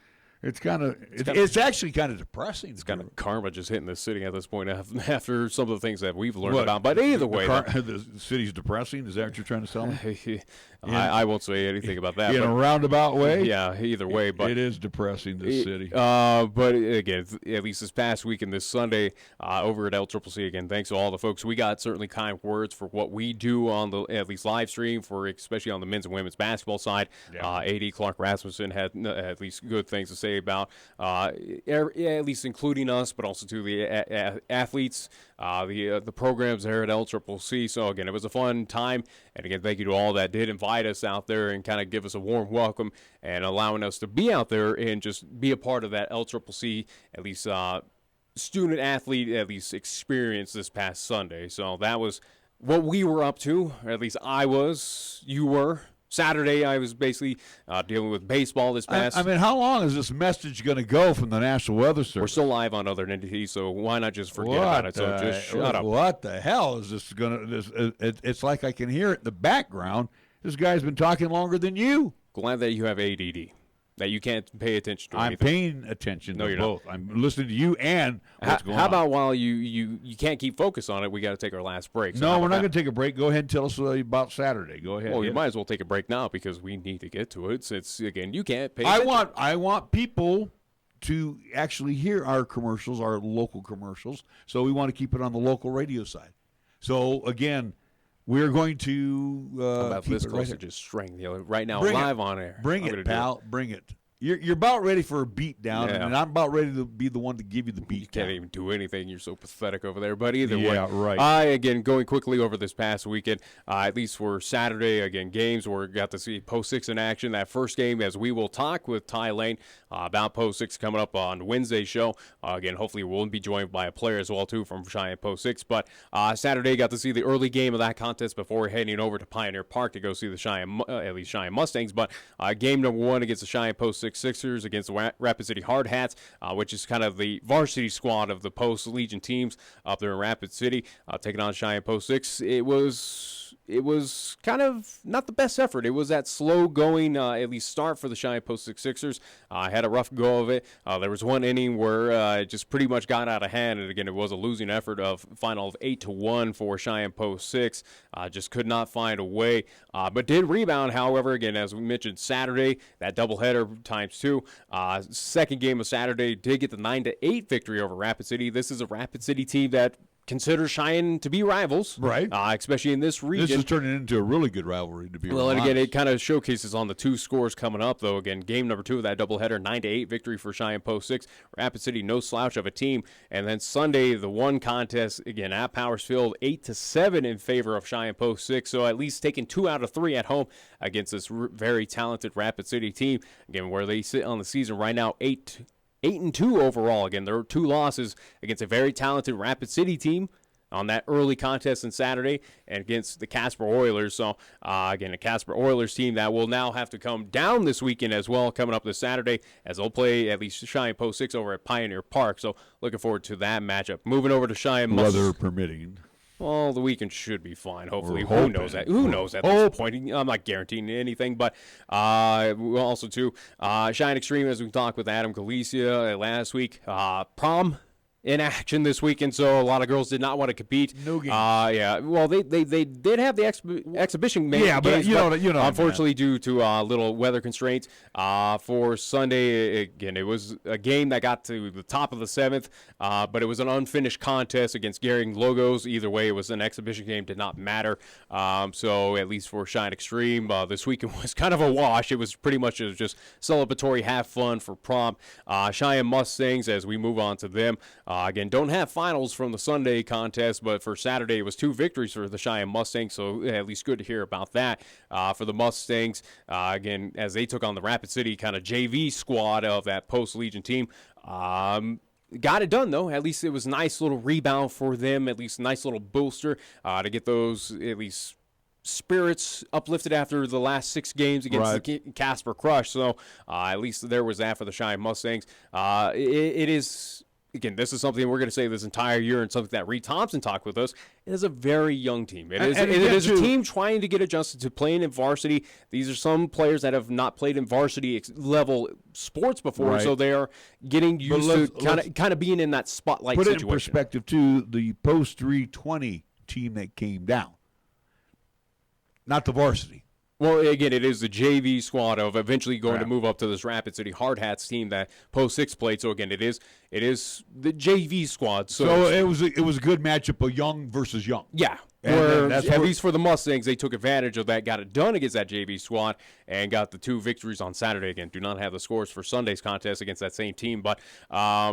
it's actually kind of depressing. It's kind of karma just hitting the city at this point after some of the things that we've learned about. But either way, the city's depressing. Is that what you're trying to tell me? I won't say anything about that. In a roundabout way? Yeah, either way. But it is depressing, this city. But again, at least this past week and this Sunday over at LCCC, again, thanks to all the folks. We got certainly kind words for what we do on the at least live stream, for especially on the men's and women's basketball side. Yeah. AD Clark Rasmussen had at least good things to say about, at least including us, but also to the athletes, the programs there at LCCC. So, again, it was a fun time. And, again, thank you to all that did invite us out there and kind of give us a warm welcome and allowing us to be out there and just be a part of that LCCC, at least student-athlete, at least experience this past Sunday. So that was what we were up to, or at least I was, you were. Saturday, I was basically dealing with baseball this past. I mean, how long is this message going to go from the National Weather Service? We're still live on other entities, so why not just forget about it? So just shut up. What the hell is this going to? It's like I can hear it in the background. This guy's been talking longer than you. Glad that you have ADD. That you can't pay attention to I'm anything. paying attention to you're both. I'm listening to you and what's going on. How about while you can't keep focus on it, we got to take our last break. So No, we're not going to take a break. Go ahead and tell us about Saturday. Go ahead. Well, you might as well take a break now because we need to get to it. Since again, you can't pay. I want people to actually hear our commercials, our local commercials. So we want to keep it on the local radio side. So again, we're going to about keep this it close right to just string right now, Bring live it. on air. Bring it, pal. Bring it. You're about ready for a beat down, Yeah. and I'm about ready to be the one to give you the beat You can't down. even do anything. You're so pathetic over there. But either way. Yeah, right. Again, going quickly over this past weekend, at least for Saturday, again, games where we got to see Post 6 in action. That first game, as we will talk with Ty Lane about Post 6 coming up on Wednesday's show. Again, hopefully we'll be joined by a player as well, too, from Cheyenne Post 6. But Saturday, got to see the early game of that contest before heading over to Pioneer Park to go see the Cheyenne Mustangs. But game number 1 against the Cheyenne Post 6 Sixers against the Rapid City Hard Hats, which is kind of the varsity squad of the Post Legion teams up there in Rapid City, taking on Cheyenne Post 6. It was kind of not the best effort. It was that slow-going, at least start for the Cheyenne Post 6 Sixers. Had a rough go of it. There was one inning where it just pretty much got out of hand, and again, it was a losing effort of final of 8-1 for Cheyenne Post 6. Just could not find a way, but did rebound, however, again, as we mentioned, Saturday, that doubleheader times 2. Second game of Saturday did get the 9-8 victory over Rapid City. This is a Rapid City team that consider Cheyenne to be rivals, Right. Especially in this region. This is turning into a really good rivalry, to be Well, and honest. again, it kind of showcases on the 2 scores coming up, though. Again, game number 2 of that doubleheader, 9-8 victory for Cheyenne Post 6. Rapid City, no slouch of a team. And then Sunday, the 1 contest, again, at Powers Field, 8-7 in favor of Cheyenne Post 6. So at least taking 2 out of 3 at home against this very talented Rapid City team. Again, where they sit on the season right now, 8-2 overall. Again, there are 2 losses against a very talented Rapid City team on that early contest on Saturday and against the Casper Oilers. So, again, a Casper Oilers team that will now have to come down this weekend as well, coming up this Saturday, as they'll play at least Cheyenne Post 6 over at Pioneer Park. So, looking forward to that matchup. Moving over to Cheyenne weather permitting. Well, the weekend should be fine, hopefully. We're Who knows that? Who knows at this point? I'm not guaranteeing anything, but also, too, Cheyenne Extreme, as we talked with Adam Galicia last week, prom in action this weekend, so a lot of girls did not want to compete. No games. Yeah. Well, they did have the exhibition games. Yeah, but you know, unfortunately, due to little weather constraints, for Sunday, again, it was a game that got to the top of the 7th, but it was an unfinished contest against Gehring Logos. Either way, it was an exhibition game, did not matter. So at least for Cheyenne Extreme, this weekend was kind of a wash. It was pretty much just celebratory, have fun for prom. Cheyenne Mustangs, as we move on to them, again, don't have finals from the Sunday contest, but for Saturday it was 2 victories for the Cheyenne Mustangs, so at least good to hear about that. For the Mustangs, again, as they took on the Rapid City kind of JV squad of that Post Legion team, got it done, though. At least it was a nice little rebound for them, at least a nice little booster to get those at least spirits uplifted after the last 6 games against the Casper Crush. So at least there was that for the Cheyenne Mustangs. It is... Again, this is something we're going to say this entire year and something that Reed Thompson talked with us. It is a very young team. It is a team trying to get adjusted to playing in varsity. These are some players that have not played in varsity level sports before, so they are getting used to kind of being in that spotlight situation. Put it in perspective, too, the Post 320 team that came down, not the varsity. Well, again, it is the JV squad of eventually going to move up to this Rapid City Hard Hats team that Post 6 played. So again, it is the JV squad. So it was a good matchup of young versus young. Yeah. At least for the Mustangs, they took advantage of that, got it done against that JV squad, and got the 2 victories on Saturday. Again, do not have the scores for Sunday's contest against that same team, but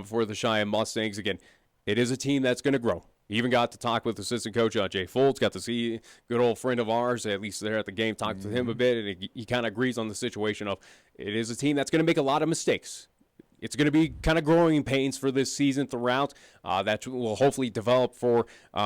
for the Cheyenne Mustangs, again, it is a team that's going to grow. Even got to talk with assistant coach Jay Foltz, got to see a good old friend of ours, at least there at the game, talked to him a bit, and he kind of agrees on the situation of it is a team that's going to make a lot of mistakes. It's going to be kind of growing pains for this season throughout. That will hopefully develop for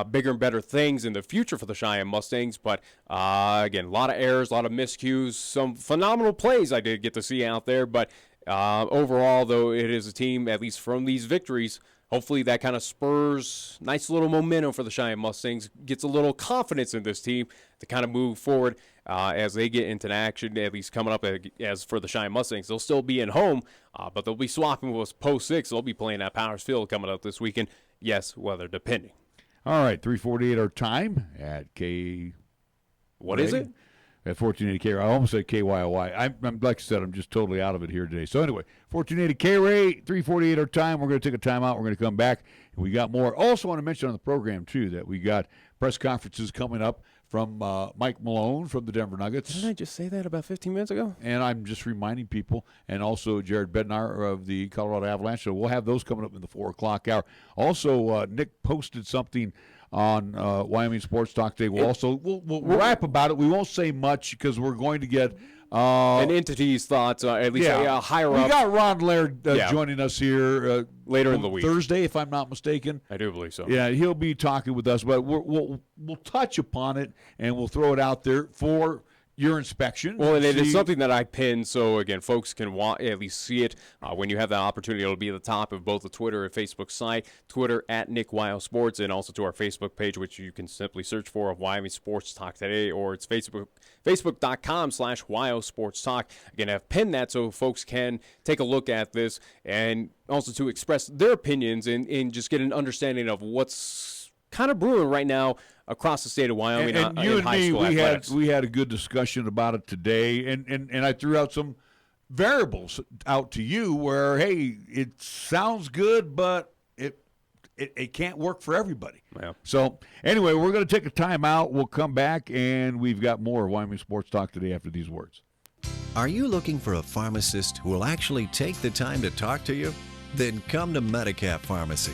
bigger and better things in the future for the Cheyenne Mustangs. But, again, a lot of errors, a lot of miscues, some phenomenal plays I did get to see out there. But overall, though, it is a team, at least from these victories, hopefully that kind of spurs nice little momentum for the Cheyenne Mustangs, gets a little confidence in this team to kind of move forward as they get into action, at least coming up. As for the Cheyenne Mustangs, they'll still be in home, but they'll be swapping with Post 6. They'll be playing at Powers Field coming up this weekend. Yes, weather depending. All right, 3:48 our time at K. What is it? At 1480 KRAE. I almost said KYOY. I'm like I said, I'm just totally out of it here today. So anyway, 1480 KRAE, 3:48 our time. We're going to take a timeout. We're going to come back, and we got more. Also want to mention on the program, too, that we got press conferences coming up from Mike Malone from the Denver Nuggets. Didn't I just say that about 15 minutes ago? And I'm just reminding people, and also Jared Bednar of the Colorado Avalanche. So we'll have those coming up in the 4 o'clock hour. Also, Nick posted something on Wyoming Sports Talk today. We'll rap about it. We won't say much because we're going to get an entity's thoughts, at least higher up. We got Ron Laird joining us here later in the week, Thursday, if I'm not mistaken. I do believe so. Yeah, he'll be talking with us, but we'll touch upon it and we'll throw it out there for your inspection. Well, and it is something that I pinned, so again, folks can at least see it when you have that opportunity. It'll be at the top of both the Twitter and Facebook site. Twitter at Nick Weil Sports, and also to our Facebook page, which you can simply search for of Wyoming Sports Talk today, or it's Facebook.com/Weil Sports Talk. Again, I've pinned that so folks can take a look at this and also to express their opinions and just get an understanding of what's kind of brewing right now across the state of Wyoming. And you and me, we had a good discussion about it today, and I threw out some variables out to you where, hey, it sounds good, but it can't work for everybody. Yeah. So anyway, we're going to take a time out. We'll come back, and we've got more Wyoming Sports Talk today after these words. Are you looking for a pharmacist who will actually take the time to talk to you? Then come to Medicap Pharmacy.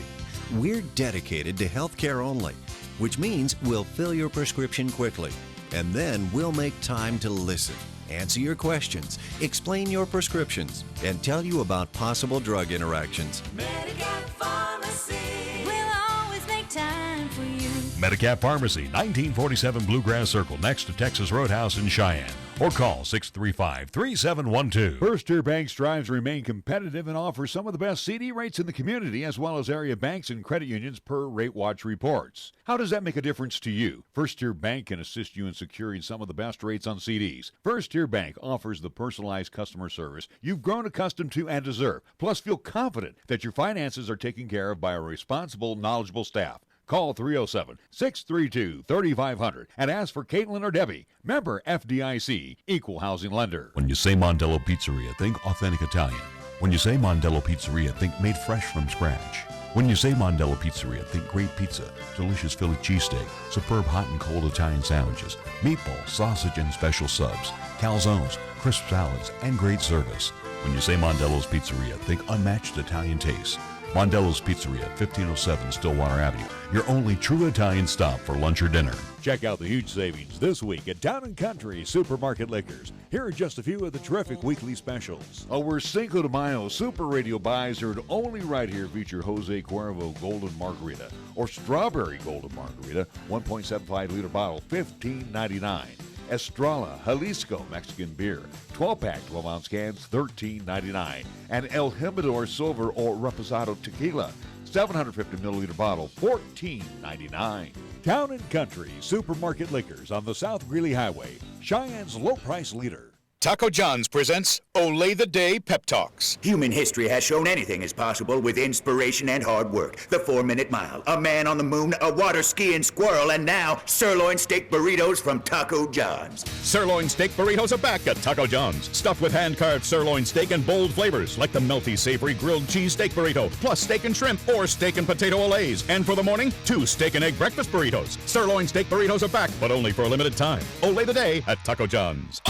We're dedicated to healthcare only, which means we'll fill your prescription quickly, and then we'll make time to listen, answer your questions, explain your prescriptions, and tell you about possible drug interactions. Medicap Pharmacy, we'll always make time for you. Medicap Pharmacy, 1947 Bluegrass Circle, next to Texas Roadhouse in Cheyenne. Or call 635-3712. First Tier Bank strives to remain competitive and offers some of the best CD rates in the community, as well as area banks and credit unions per Rate Watch reports. How does that make a difference to you? First Tier Bank can assist you in securing some of the best rates on CDs. First Tier Bank offers the personalized customer service you've grown accustomed to and deserve. Plus, feel confident that your finances are taken care of by a responsible, knowledgeable staff. Call 307-632-3500 and ask for Caitlin or Debbie. Member FDIC, Equal Housing Lender. When you say Mondello Pizzeria, think authentic Italian. When you say Mondello Pizzeria, think made fresh from scratch. When you say Mondello Pizzeria, think great pizza, delicious Philly cheesesteak, superb hot and cold Italian sandwiches, meatballs, sausage, and special subs, calzones, crisp salads, and great service. When you say Mondello's Pizzeria, think unmatched Italian taste. Mondello's Pizzeria, 1507 Stillwater Avenue, your only true Italian stop for lunch or dinner. Check out the huge savings this week at Town & Country Supermarket Liquors. Here are just a few of the terrific weekly specials. Our Cinco de Mayo Super Radio buys heard only right here feature Jose Cuervo Golden Margarita or Strawberry Golden Margarita, 1.75 liter bottle, $15.99. Estrella Jalisco Mexican beer, 12-pack, 12-ounce cans, $13.99. And El Jimador Silver or Reposado Tequila, 750 milliliter bottle, $14.99. Town & Country Supermarket Liquors on the South Greeley Highway, Cheyenne's low-price leader. Taco John's presents Olay the Day Pep Talks. Human history has shown anything is possible with inspiration and hard work. The 4-Minute Mile, a man on the moon, a water skiing squirrel, and now sirloin steak burritos from Taco John's. Sirloin steak burritos are back at Taco John's. Stuffed with hand-carved sirloin steak and bold flavors like the melty, savory grilled cheese steak burrito, plus steak and shrimp or steak and potato olays. And for the morning, 2 steak and egg breakfast burritos. Sirloin steak burritos are back, but only for a limited time. Olay the Day at Taco John's.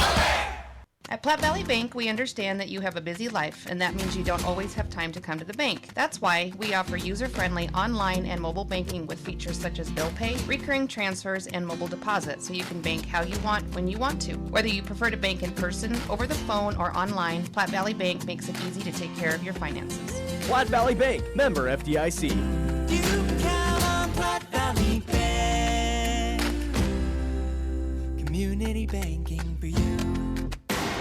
At Platte Valley Bank, we understand that you have a busy life, and that means you don't always have time to come to the bank. That's why we offer user-friendly online and mobile banking with features such as bill pay, recurring transfers, and mobile deposit, so you can bank how you want when you want to. Whether you prefer to bank in person, over the phone, or online, Platte Valley Bank makes it easy to take care of your finances. Platte Valley Bank, member FDIC. You can count on Platte Valley Bank. Community banking for you.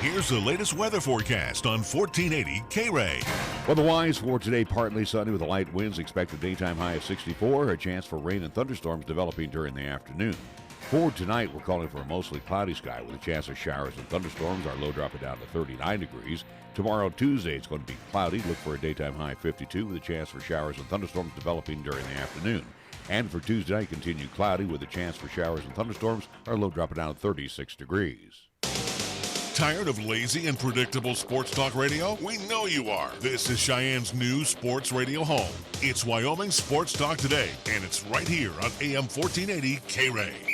Here's the latest weather forecast on 1480 KRAE. Weather-wise for today, partly sunny with light winds. Expected daytime high of 64. A chance for rain and thunderstorms developing during the afternoon. For tonight, we're calling for a mostly cloudy sky with a chance of showers and thunderstorms. Our low dropping down to 39 degrees. Tomorrow, Tuesday, it's going to be cloudy. Look for a daytime high of 52 with a chance for showers and thunderstorms developing during the afternoon. And for Tuesday night, continue cloudy with a chance for showers and thunderstorms. Our low dropping down to 36 degrees. Tired of lazy and predictable sports talk radio? We know you are. This is Cheyenne's new sports radio home. It's Wyoming Sports Talk Today, and it's right here on AM 1480 KRAE.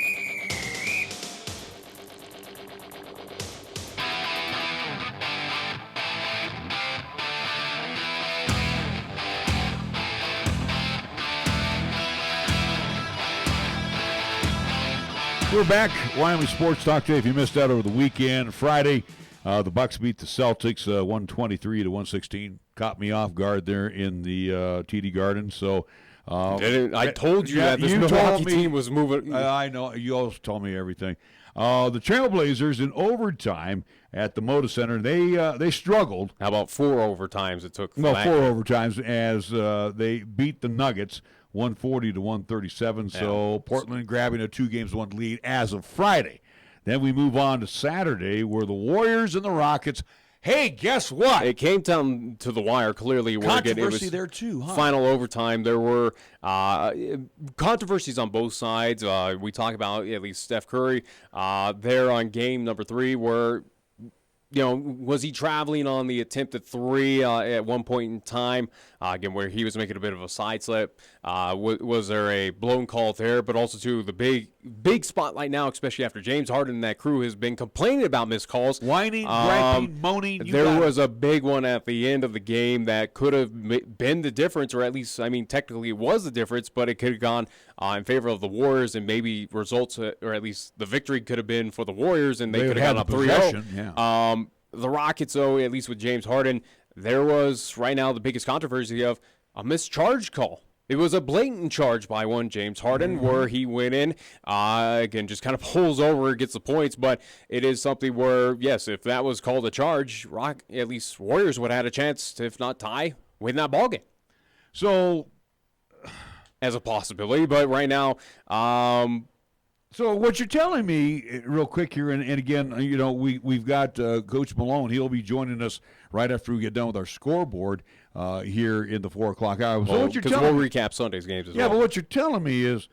We're back. Wyoming Sports Talk Today. If you missed out over the weekend, Friday, the Bucks beat the Celtics 123-116. Caught me off guard there in the TD Garden. So I told you that this Milwaukee team was moving. I know. You always told me everything. The Trailblazers in overtime at the Moda Center, they struggled. How about 4 overtimes it took? No, 4 overtimes as they beat the Nuggets 140-137. So Portland grabbing a 2-1 lead as of Friday. Then we move on to Saturday where the Warriors and the Rockets. Hey, guess what? It came down to the wire clearly. Controversy there too, huh? Final overtime. There were controversies on both sides. We talk about at least Steph Curry there on game number 3 where, was he traveling on the attempted 3 at one point in time? Again, where he was making a bit of a side slip. Was there a blown call there? But also, too, the big spotlight now, especially after James Harden and that crew has been complaining about missed calls. Whining, griping, moaning. There was a big one at the end of the game that could have been the difference, or at least, technically it was the difference, but it could have gone in favor of the Warriors, and maybe results, or at least the victory could have been for the Warriors, and they could have gone up 3-0. Yeah. The Rockets, though, at least with James Harden, there was right now the biggest controversy of a mischarge call. It was a blatant charge by one James Harden where he went in, again, just kind of pulls over, gets the points, but it is something where, yes, if that was called a charge, at least Warriors would have had a chance to, if not tie, win that ballgame. So, as a possibility, but right now, so what you're telling me, real quick here, and again, we've got Coach Malone. He'll be joining us right after we get done with our scoreboard here in the 4 o'clock hour. So what you're telling we'll recap Sunday's games as well. Yeah, but what you're telling me is,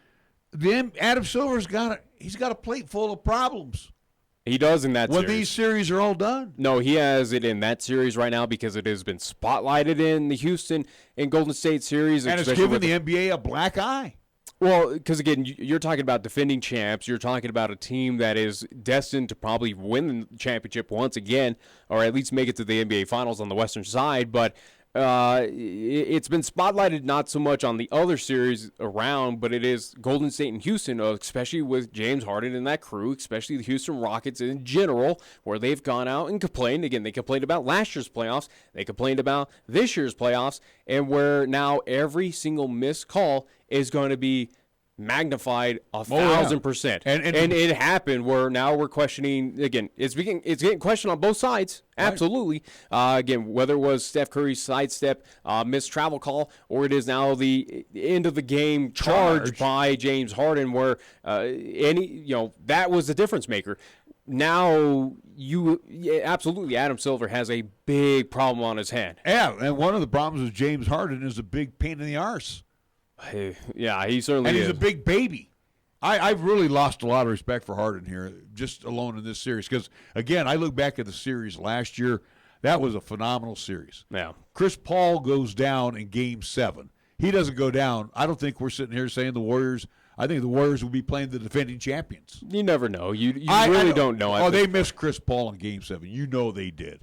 Adam Silver's got a plate full of problems. He does in that series. When these series are all done. No, he has it in that series right now because it has been spotlighted in the Houston and Golden State series. And it's giving the NBA a black eye. Well, because, again, you're talking about defending champs. You're talking about a team that is destined to probably win the championship once again, or at least make it to the NBA Finals on the Western side. But it's been spotlighted not so much on the other series around, but it is Golden State and Houston, especially with James Harden and that crew, especially the Houston Rockets in general, where they've gone out and complained. Again, they complained about last year's playoffs. They complained about this year's playoffs, and where now every single missed call is going to be magnified 1,000%. And it happened where now we're questioning, again, it's getting questioned on both sides. Absolutely. Again, whether it was Steph Curry's sidestep, missed travel call, or it is now the end of the game charge by James Harden where that was the difference maker. Now, absolutely, Adam Silver has a big problem on his hand. Yeah, and one of the problems with James Harden is a big pain in the arse. Yeah, he certainly is. And he's a big baby. I've really lost a lot of respect for Harden here, just alone in this series. Because, again, I look back at the series last year. That was a phenomenal series. Yeah. Chris Paul goes down in Game 7. He doesn't go down. I don't think we're sitting here saying the Warriors. I think the Warriors will be playing the defending champions. You never know. You really don't know. They missed Chris Paul in Game 7. You know they did.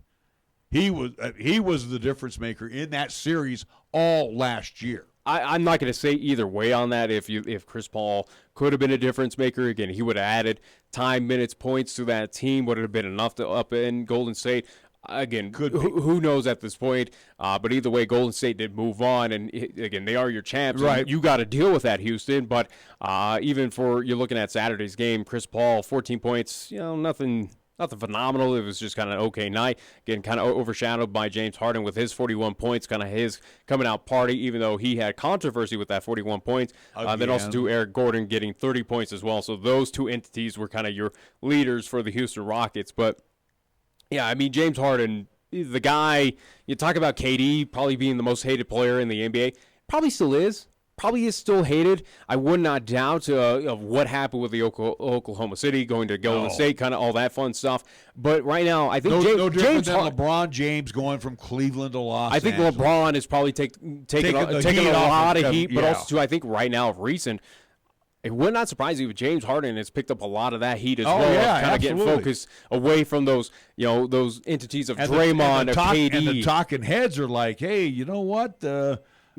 He was the difference maker in that series all last year. I'm not going to say either way on that. If Chris Paul could have been a difference maker, again, he would have added time, minutes, points to that team. Would it have been enough to up in Golden State? Again, who knows at this point? But either way, Golden State did move on, and again, they are your champs. Right. You got to deal with that, Houston. But even for you're looking at Saturday's game, Chris Paul, 14 points. Nothing nothing phenomenal. It was just kind of an okay night. Again, kind of overshadowed by James Harden with his 41 points, kind of his coming out party, even though he had controversy with that 41 points. Then also to Eric Gordon getting 30 points as well. So those two entities were kind of your leaders for the Houston Rockets. But, yeah, I mean, James Harden, the guy, you talk about KD probably being the most hated player in the NBA, probably still is. Probably is still hated. I would not doubt of what happened with the Oklahoma City, going to Golden State, kind of all that fun stuff. But right now, I think James LeBron James going from Cleveland to Los Angeles. I think LeBron is probably taking a lot of heat, but also, too, I think right now of recent, it would not surprise you if James Harden has picked up a lot of that heat as well. Yeah, kind of getting focused away from those, those entities of Draymond, of KD. And the talking heads are like, hey, you know what?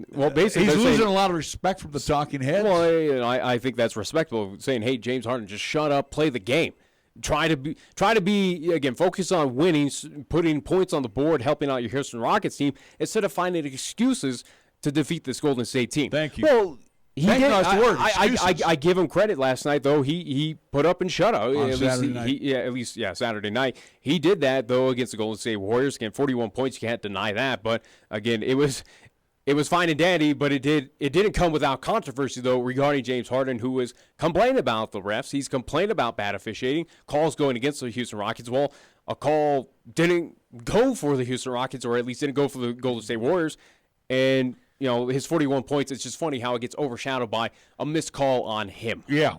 Well, basically, he's losing a lot of respect from the talking heads. Well, I think that's respectable. Saying, "Hey, James Harden, just shut up, play the game. Try to be again focus on winning, putting points on the board, helping out your Houston Rockets team instead of finding excuses to defeat this Golden State team." Thank you. Well, he did. I give him credit last night, though. He put up and shut out. Saturday night. Saturday night. He did that, though, against the Golden State Warriors. Again, 41 points. You can't deny that. But, again, it was fine and dandy, but it didn't come without controversy, though, regarding James Harden, who was complaining about the refs. He's complained about bad officiating, calls going against the Houston Rockets. Well, a call didn't go for the Houston Rockets, or at least didn't go for the Golden State Warriors. And, his 41 points, it's just funny how it gets overshadowed by a missed call on him. Yeah.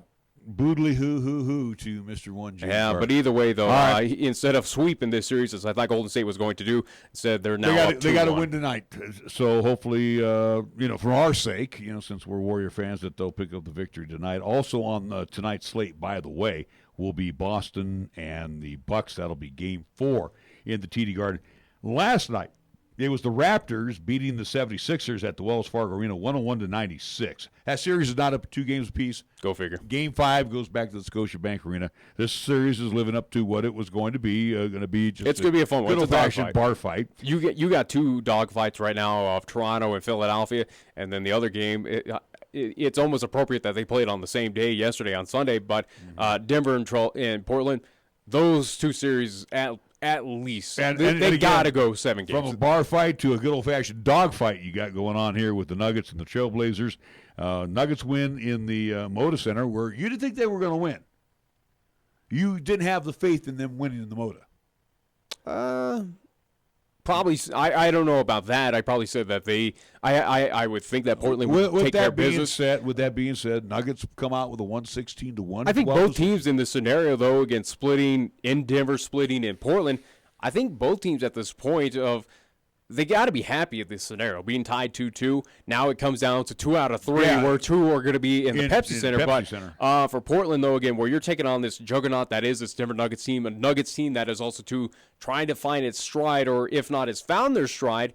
Boodly hoo to Mr. One James. Yeah, Harden. but either way, though, instead of sweeping this series, as I thought Golden State was going to do, instead they're now they got to win tonight. So hopefully, for our sake, since we're Warrior fans, that they'll pick up the victory tonight. Also on tonight's slate, by the way, will be Boston and the Bucks. That'll be Game 4 in the TD Garden. Last night, it was the Raptors beating the 76ers at the Wells Fargo Arena 101-96. That series is not up 2 games apiece. Go figure. Game 5 goes back to the Scotiabank Arena. This series is living up to what it was going to be. It's going to be a fun one. Good old-fashioned bar fight. You got 2 dog fights right now of Toronto and Philadelphia, and then the other game, it's almost appropriate that they played on the same day yesterday on Sunday, but Denver and Portland, those 2 series at least. They got to go 7 games. From a bar fight to a good old-fashioned dog fight you got going on here with the Nuggets and the Trailblazers. Nuggets win in the Moda Center where you didn't think they were going to win. You didn't have the faith in them winning in the Moda. Probably, I don't know about that. I probably said that I would think that Portland would take care of business. With that being said, Nuggets come out with a 116-1. I think both teams in this scenario, though, again, splitting in Denver, splitting in Portland, I think both teams at this point they got to be happy at this scenario, being tied 2-2. Now it comes down to 2 out of 3, where 2 are going to be in the Pepsi Center. For Portland, though, again, where you're taking on this juggernaut that is this Denver Nuggets team, a Nuggets team that is also trying to find its stride, or if not, has found their stride,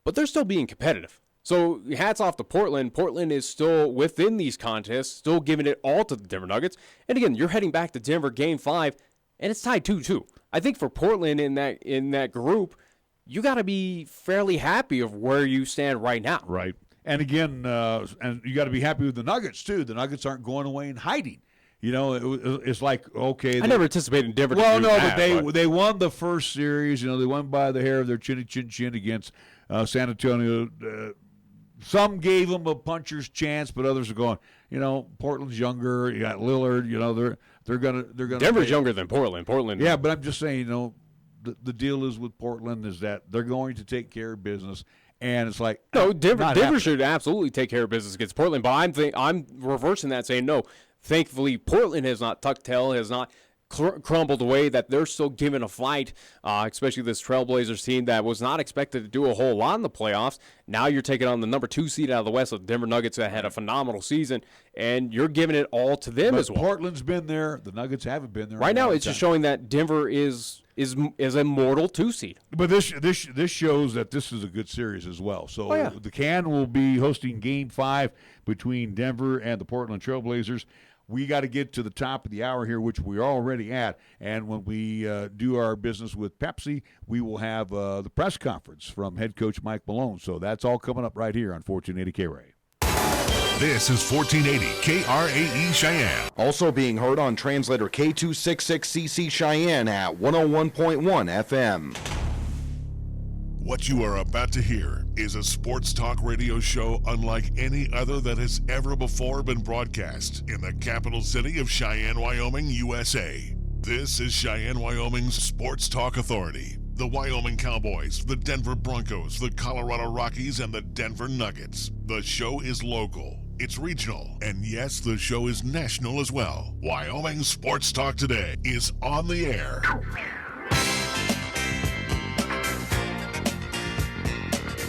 but they're still being competitive. So hats off to Portland. Portland is still within these contests, still giving it all to the Denver Nuggets. And again, you're heading back to Denver Game 5, and it's tied 2-2. I think for Portland in that group, you got to be fairly happy of where you stand right now. Right. And again, and you got to be happy with the Nuggets, too. The Nuggets aren't going away and hiding. It's like, okay. I never anticipated Denver to do that. Well, but they won the first series. They won by the hair of their chin against San Antonio. Some gave them a puncher's chance, but others are going, Portland's younger. You got Lillard. They're gonna. Denver's younger than Portland. Yeah, but I'm just saying, the deal is with Portland is that they're going to take care of business, and it's like Denver should absolutely take care of business against Portland. But I'm reversing that, saying no. Thankfully, Portland has not tucked tail, has not crumbled away, that they're still giving a fight, especially this Trailblazers team that was not expected to do a whole lot in the playoffs. Now you're taking on the number 2 seed out of the West, the Denver Nuggets, that had a phenomenal season, and you're giving it all to them as well. Portland's been there. The Nuggets haven't been there. Right now, it's just showing that Denver is a mortal 2 seed. But this shows that this is a good series as well. So the Can will be hosting Game 5 between Denver and the Portland Trailblazers. We got to get to the top of the hour here, which we're already at. And when we do our business with Pepsi, we will have the press conference from head coach Mike Malone. So that's all coming up right here on 1480 KRAE. This is 1480 KRAE Cheyenne. Also being heard on translator K266CC Cheyenne at 101.1 FM. What you are about to hear is a sports talk radio show unlike any other that has ever before been broadcast in the capital city of Cheyenne, Wyoming, USA. This is Cheyenne, Wyoming's Sports Talk Authority. The Wyoming Cowboys, the Denver Broncos, the Colorado Rockies, and the Denver Nuggets. The show is local, it's regional, and yes, the show is national as well. Wyoming Sports Talk Today is on the air.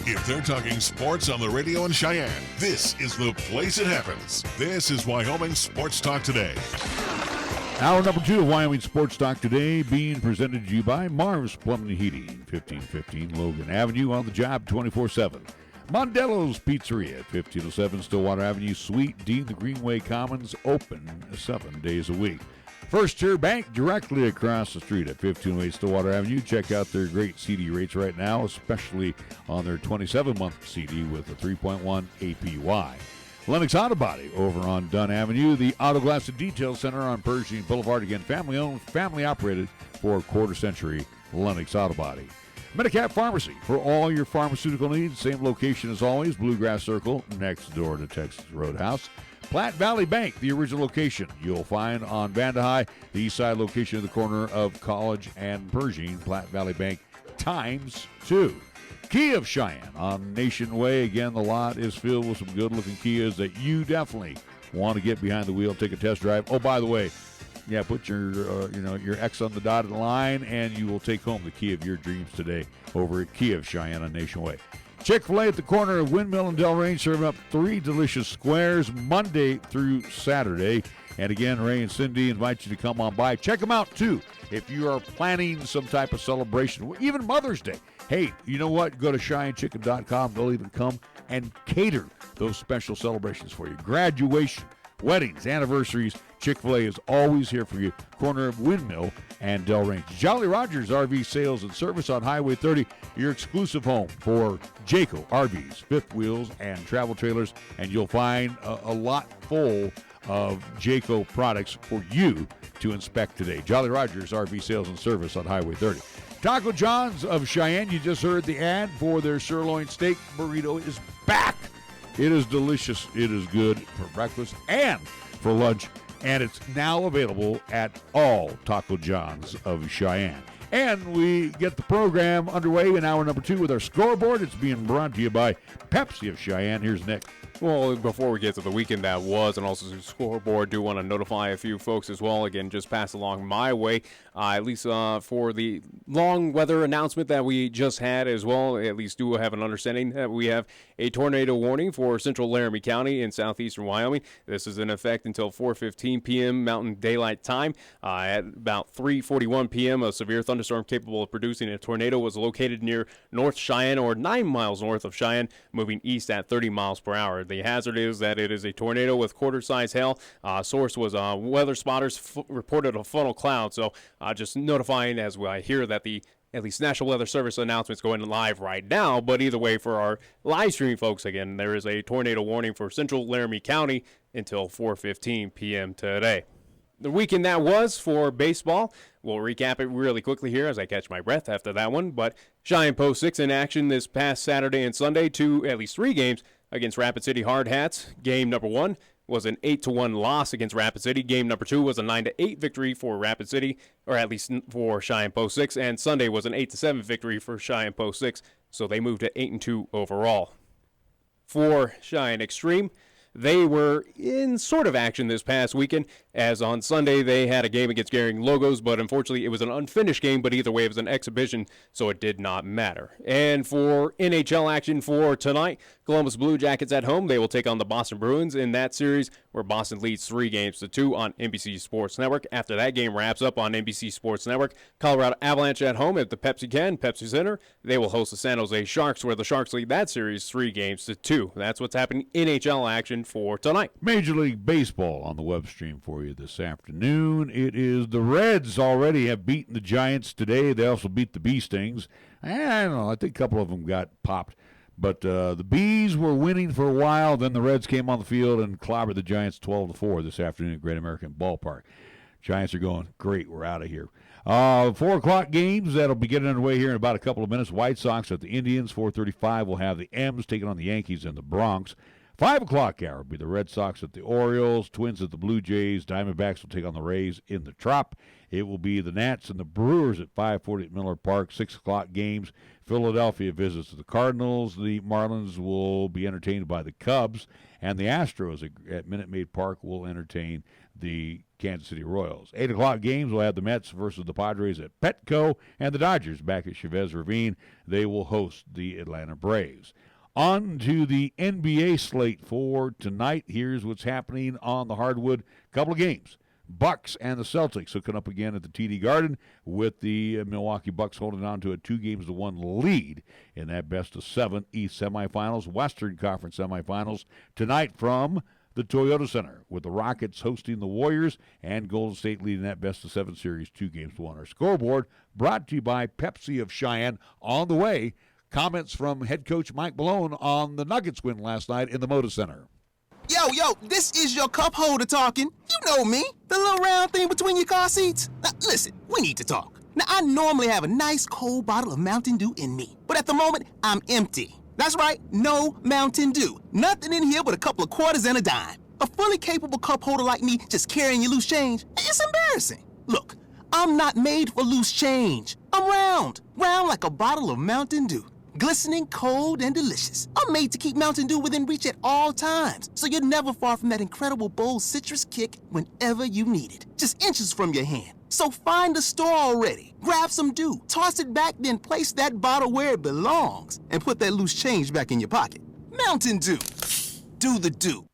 If they're talking sports on the radio in Cheyenne, this is the place it happens. This is Wyoming Sports Talk Today. Hour number 2 of Wyoming Sports Talk Today being presented to you by Marv's Plumbing and Heating, 1515 Logan Avenue, on the job 24/7. Mondello's Pizzeria at 1507 Stillwater Avenue, Suite D, the Greenway Commons, open 7 days a week. First Tier Bank directly across the street at 1508 Stillwater Avenue. Check out their great CD rates right now, especially on their 27-month CD with a 3.1 APY. Lennox Auto Body over on Dunn Avenue. The Auto Glass and Detail Center on Pershing Boulevard. Again, family-owned, family-operated for a quarter-century. Lennox Auto Body. Medicap Pharmacy for all your pharmaceutical needs. Same location as always, Bluegrass Circle, next door to Texas Roadhouse. Platte Valley Bank, the original location you'll find on Vandehigh, the east side location at the corner of College and Pershing. Platte Valley Bank ×2. Kia of Cheyenne on Nation Way. Again, the lot is filled with some good-looking Kias that you definitely want to get behind the wheel, take a test drive. Oh, by the way, yeah, put your your X on the dotted line, and you will take home the Kia of your dreams today over at Kia of Cheyenne on Nation Way. Chick-fil-A at the corner of Windmill and Delrange, serving up 3 delicious squares Monday through Saturday. And again, Ray and Cindy invite you to come on by. Check them out, too, if you are planning some type of celebration, even Mother's Day. Hey, you know what? Go to CheyenneChicken.com. They'll even come and cater those special celebrations for you. Graduation, weddings, anniversaries. Chick-fil-A is always here for you. Corner of Windmill and Delrange. Jolly Rogers RV Sales and Service on Highway 30. Your exclusive home for Jayco RVs, fifth wheels, and travel trailers. And you'll find a lot full of Jayco products for you to inspect today. Jolly Rogers RV Sales and Service on Highway 30. Taco John's of Cheyenne, you just heard the ad for their sirloin steak burrito, is back. It is delicious. It is good for breakfast and for lunch. And it's now available at all Taco John's of Cheyenne. And we get the program underway in hour number 2 with our scoreboard. It's being brought to you by Pepsi of Cheyenne. Here's Nick. Well, before we get to the weekend that was, and also the scoreboard, do want to notify a few folks as well. Again, just pass along my way, at least for the long weather announcement that we just had as well. At least do have an understanding that we have a tornado warning for central Laramie County in southeastern Wyoming. This is in effect until 4:15 p.m. Mountain Daylight Time. At about 3:41 p.m., a severe thunderstorm capable of producing a tornado was located near North Cheyenne, or 9 miles north of Cheyenne, moving east at 30 miles per hour. The hazard is that it is a tornado with quarter-size hail. Source was weather spotters reported a funnel cloud. So just notifying as I hear that the at least National Weather Service announcement's going live right now. But either way, for our live streaming folks, again, there is a tornado warning for central Laramie County until 4:15 p.m. today. The weekend that was for baseball. We'll recap it really quickly here as I catch my breath after that one. But Cheyenne Post 6 in action this past Saturday and Sunday, at least 3 games against Rapid City Hard Hats. Game number 1 was an 8-1 loss against Rapid City. Game number 2 was a 9-8 victory for Rapid City, or at least for Cheyenne Post 6. And Sunday was an 8-7 victory for Cheyenne Post 6. So they moved to 8-2 overall. For Cheyenne Extreme, they were in sort of action this past weekend, as on Sunday they had a game against Gehring Logos, but unfortunately it was an unfinished game, but either way it was an exhibition, so it did not matter. And for NHL action for tonight, Columbus Blue Jackets at home, they will take on the Boston Bruins in that series, where Boston leads 3-2 on NBC Sports Network. After that game wraps up on NBC Sports Network, Colorado Avalanche at home at the Pepsi Center, they will host the San Jose Sharks, where the Sharks lead that series 3-2. That's what's happening in NHL action for tonight. Major League Baseball on the web stream for you this afternoon. It is the Reds already have beaten the Giants today. They also beat the Bee Stings. I don't know, I think a couple of them got popped But the Bees were winning for a while. Then the Reds came on the field and clobbered the Giants 12-4 this afternoon at Great American Ballpark. Giants are going, great, we're out of here. 4 o'clock games, that'll be getting underway here in about a couple of minutes. White Sox at the Indians, 4:35. We'll have the M's taking on the Yankees in the Bronx. 5 o'clock hour will be the Red Sox at the Orioles, Twins at the Blue Jays, Diamondbacks will take on the Rays in the Trop. It will be the Nats and the Brewers at 5:40 at Miller Park. 6 o'clock games, Philadelphia visits the Cardinals. The Marlins will be entertained by the Cubs, and the Astros at Minute Maid Park will entertain the Kansas City Royals. 8 o'clock games, we'll have the Mets versus the Padres at Petco, and the Dodgers back at Chavez Ravine. They will host the Atlanta Braves. On to the NBA slate for tonight. Here's what's happening on the hardwood. Couple of games. Bucks and the Celtics hooking up again at the TD Garden, with the Milwaukee Bucks holding on to a 2-1 lead in that best-of-7 East semifinals, Western Conference semifinals tonight from the Toyota Center, with the Rockets hosting the Warriors and Golden State leading that best-of-7 series 2-1. Our scoreboard brought to you by Pepsi of Cheyenne. On the way, comments from head coach Mike Malone on the Nuggets win last night in the Moda Center. Yo, this is your cup holder talking. You know me, the little round thing between your car seats. Now, listen, we need to talk. Now, I normally have a nice cold bottle of Mountain Dew in me, but at the moment, I'm empty. That's right, no Mountain Dew. Nothing in here but a couple of quarters and a dime. A fully capable cup holder like me just carrying your loose change, it's embarrassing. Look, I'm not made for loose change. I'm round like a bottle of Mountain Dew. Glistening, cold, and delicious. I'm made to keep Mountain Dew within reach at all times, so you're never far from that incredible bold citrus kick whenever you need it. Just inches from your hand. So find the store already, grab some Dew, toss it back, then place that bottle where it belongs, and put that loose change back in your pocket. Mountain Dew. Do the Dew.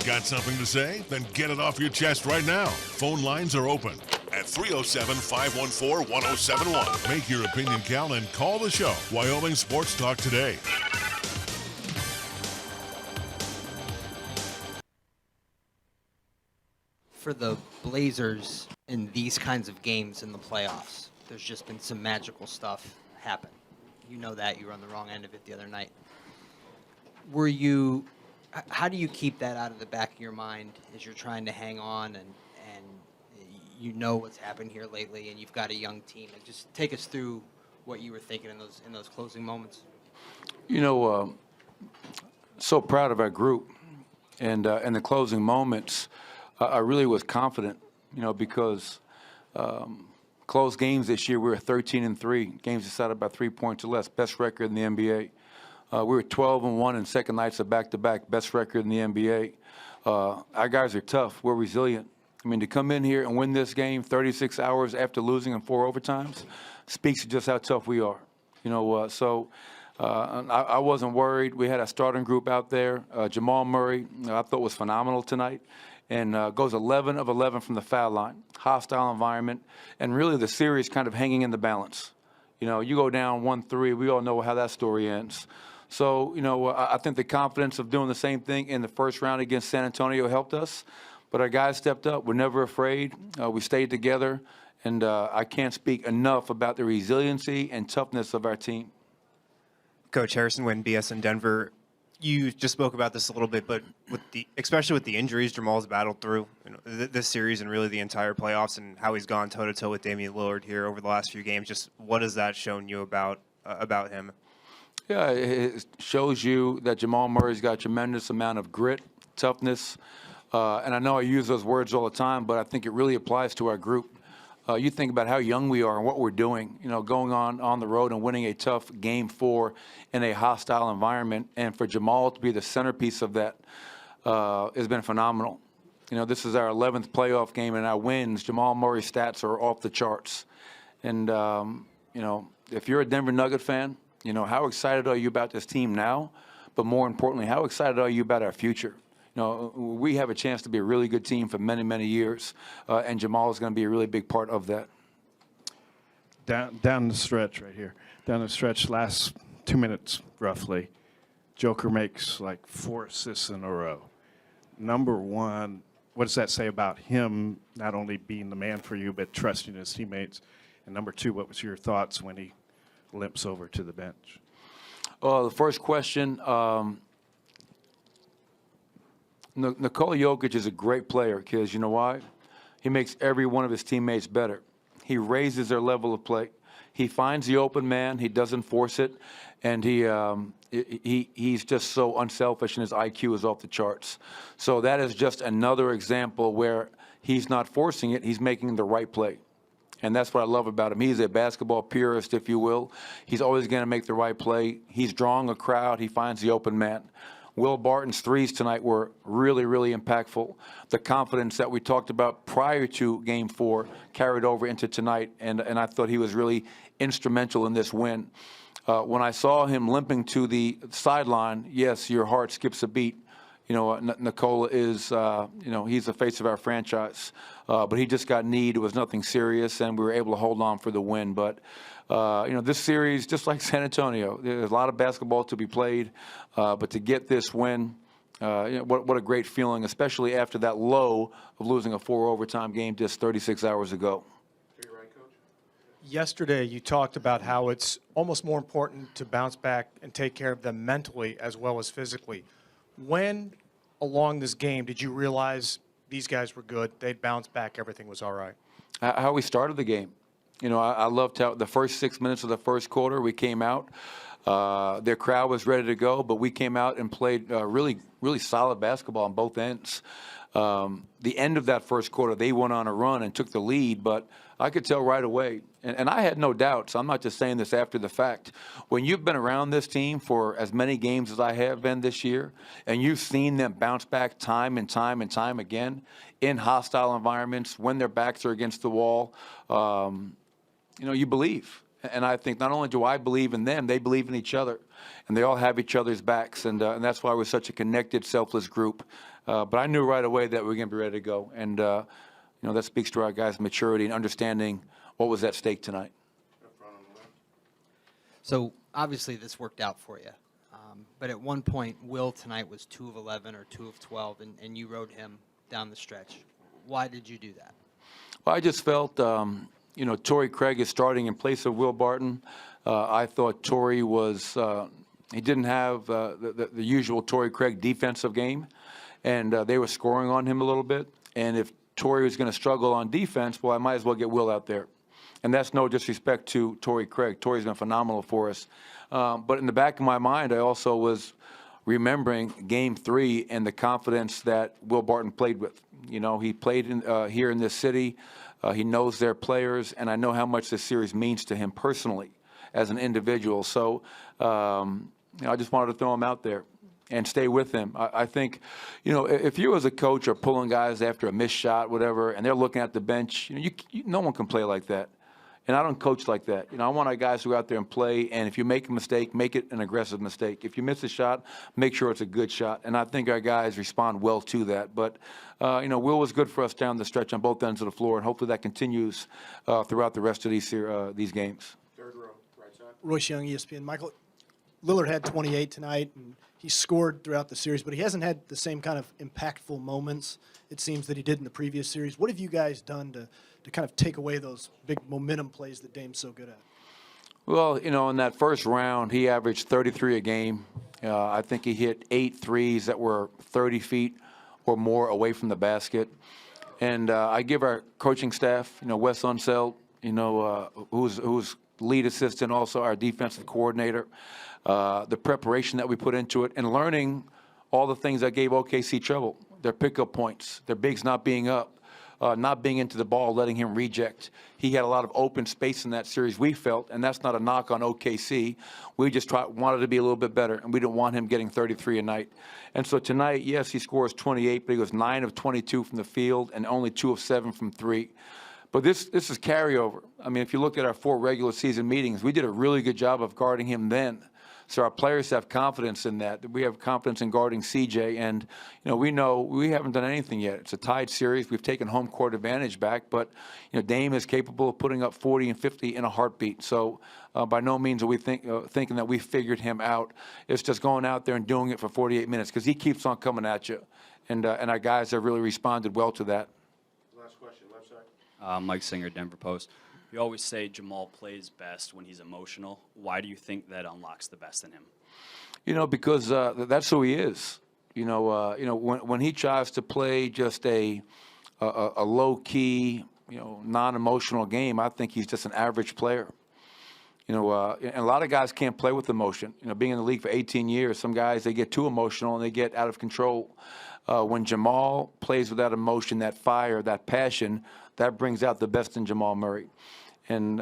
Got something to say? Then get it off your chest right now. Phone lines are open at 307-514-1071. Make your opinion count and call the show. Wyoming Sports Talk today. For the Blazers in these kinds of games in the playoffs, there's just been some magical stuff happen. You know that. You were on the wrong end of it the other night. How do you keep that out of the back of your mind as you're trying to hang on and you know what's happened here lately, and you've got a young team? Like, just take us through what you were thinking in those closing moments. So proud of our group, and in the closing moments, I really was confident. Because close games this year, we were 13-3. Games decided by 3 points or less, best record in the NBA. We were 12-1 in second nights of back-to-back, best record in the NBA. Our guys are tough. We're resilient. To come in here and win this game 36 hours after losing in 4 overtimes speaks to just how tough we are. I wasn't worried. We had a starting group out there. Jamal Murray, I thought, was phenomenal tonight, and goes 11 of 11 from the foul line. Hostile environment, and really the series kind of hanging in the balance. You go down 1-3, we all know how that story ends. So, I think the confidence of doing the same thing in the first round against San Antonio helped us. But our guys stepped up. We're never afraid. We stayed together. And I can't speak enough about the resiliency and toughness of our team. Coach Harrison Wynn, BS in Denver. You just spoke about this a little bit, but especially with the injuries Jamal's battled through this series and really the entire playoffs, and how he's gone toe-to-toe with Damian Lillard here over the last few games, just what has that shown you about him? Yeah, it shows you that Jamal Murray's got a tremendous amount of grit, toughness, and I know I use those words all the time, but I think it really applies to our group. You think about how young we are and what we're doing, going on the road and winning a tough Game 4 in a hostile environment. And for Jamal to be the centerpiece of that has been phenomenal. This is our 11th playoff game, and our wins, Jamal Murray's stats are off the charts. And, if you're a Denver Nugget fan, how excited are you about this team now? But more importantly, how excited are you about our future? We have a chance to be a really good team for many, many years, and Jamal is going to be a really big part of that. Down the stretch right here. Down the stretch, last 2 minutes roughly, Joker makes like 4 assists in a row. Number one, what does that say about him not only being the man for you, but trusting his teammates? And number two, what was your thoughts when he limps over to the bench? The first question, Nikola Jokic is a great player because you know why? He makes every one of his teammates better. He raises their level of play. He finds the open man. He doesn't force it, and he's just so unselfish, and his IQ is off the charts. So that is just another example where he's not forcing it. He's making the right play. And that's what I love about him. He's a basketball purist, if you will. He's always going to make the right play. He's drawing a crowd. He finds the open man. Will Barton's threes tonight were really, really impactful. The confidence that we talked about prior to Game 4 carried over into tonight, and I thought he was really instrumental in this win. When I saw him limping to the sideline, yes, your heart skips a beat. You know, Nikola is, he's the face of our franchise. But he just got kneed. It was nothing serious, and we were able to hold on for the win. But, this series, just like San Antonio, there's a lot of basketball to be played. But to get this win, what a great feeling, especially after that low of losing a 4-overtime game just 36 hours ago. Yesterday, you talked about how it's almost more important to bounce back and take care of them mentally as well as physically. When along this game did you realize these guys were good, they'd bounce back, everything was all right? How we started the game. You know, I loved how the first 6 minutes of the first quarter we came out. Their crowd was ready to go, but we came out and played really, really solid basketball on both ends. The end of that first quarter, they went on a run and took the lead, but I could tell right away, and I had no doubts. I'm not just saying this after the fact. When you've been around this team for as many games as I have been this year, and you've seen them bounce back time and time and time again in hostile environments, when their backs are against the wall, you believe. And I think not only do I believe in them, they believe in each other. And they all have each other's backs. And that's why we're such a connected, selfless group. But I knew right away that we were going to be ready to go. And, that speaks to our guys' maturity and understanding what was at stake tonight. So obviously this worked out for you. But at one point, Will tonight was 2 of 11 or 2 of 12, and you rode him down the stretch. Why did you do that? Well, I just felt, Torrey Craig is starting in place of Will Barton. I thought Torrey was, he didn't have the usual Torrey Craig defensive game, and they were scoring on him a little bit. And if Torrey was going to struggle on defense, well, I might as well get Will out there. And that's no disrespect to Torrey Craig. Torrey's been phenomenal for us. But in the back of my mind, I also was remembering Game 3 and the confidence that Will Barton played with. You know, he played here in this city. He knows their players, and I know how much this series means to him personally as an individual. So I just wanted to throw him out there and stay with him. I think, if you as a coach are pulling guys after a missed shot, whatever, and they're looking at the bench, no one can play like that. And I don't coach like that. I want our guys to go out there and play, and if you make a mistake, make it an aggressive mistake. If you miss a shot, make sure it's a good shot. And I think our guys respond well to that. But, Will was good for us down the stretch on both ends of the floor, and hopefully that continues throughout the rest of these games. Third row, right side. Royce Young, ESPN. Michael, Lillard had 28 tonight, and he scored throughout the series, but he hasn't had the same kind of impactful moments, it seems, that he did in the previous series. What have you guys done to kind of take away those big momentum plays that Dame's so good at? Well, in that first round, he averaged 33 a game. I think he hit 8 threes that were 30 feet or more away from the basket. And I give our coaching staff, Wes Unseld, who's lead assistant, also our defensive coordinator, the preparation that we put into it, and learning all the things that gave OKC trouble. Their pickup points, their bigs not being up, not being into the ball, letting him reject. He had a lot of open space in that series, we felt, and that's not a knock on OKC. We just wanted to be a little bit better, and we didn't want him getting 33 a night. And so tonight, yes, he scores 28, but he goes 9 of 22 from the field and only 2 of 7 from 3. But this is carryover. I mean, if you look at our 4 regular season meetings, we did a really good job of guarding him then. So our players have confidence in that. We have confidence in guarding CJ, and we know we haven't done anything yet. It's a tied series. We've taken home court advantage back, but Dame is capable of putting up 40 and 50 in a heartbeat. So by no means are we thinking that we figured him out. It's just going out there and doing it for 48 minutes because he keeps on coming at you, and our guys have really responded well to that. Last question, left side. Mike Singer, Denver Post. You always say Jamal plays best when he's emotional. Why do you think that unlocks the best in him? Because that's who he is. When he tries to play just a low key, non-emotional game, I think he's just an average player. And a lot of guys can't play with emotion. Being in the league for 18 years, some guys, they get too emotional and they get out of control. When Jamal plays with that emotion, that fire, that passion, that brings out the best in Jamal Murray. And,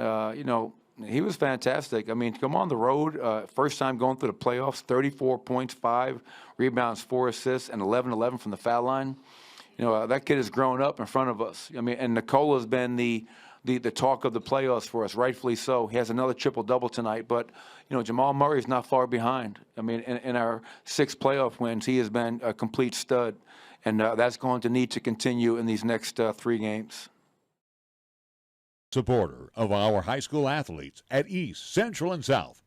he was fantastic. I mean, to come on the road, first time going through the playoffs, 34 points, 5 rebounds, 4 assists, and 11-11 from the foul line. That kid has grown up in front of us. I mean, and Nicola's been the talk of the playoffs for us, rightfully so. He has another triple-double tonight. But, Jamal Murray's not far behind. I mean, in our 6 playoff wins, he has been a complete stud. And that's going to need to continue in these next 3 games. Supporter of our high school athletes at East, Central, and South.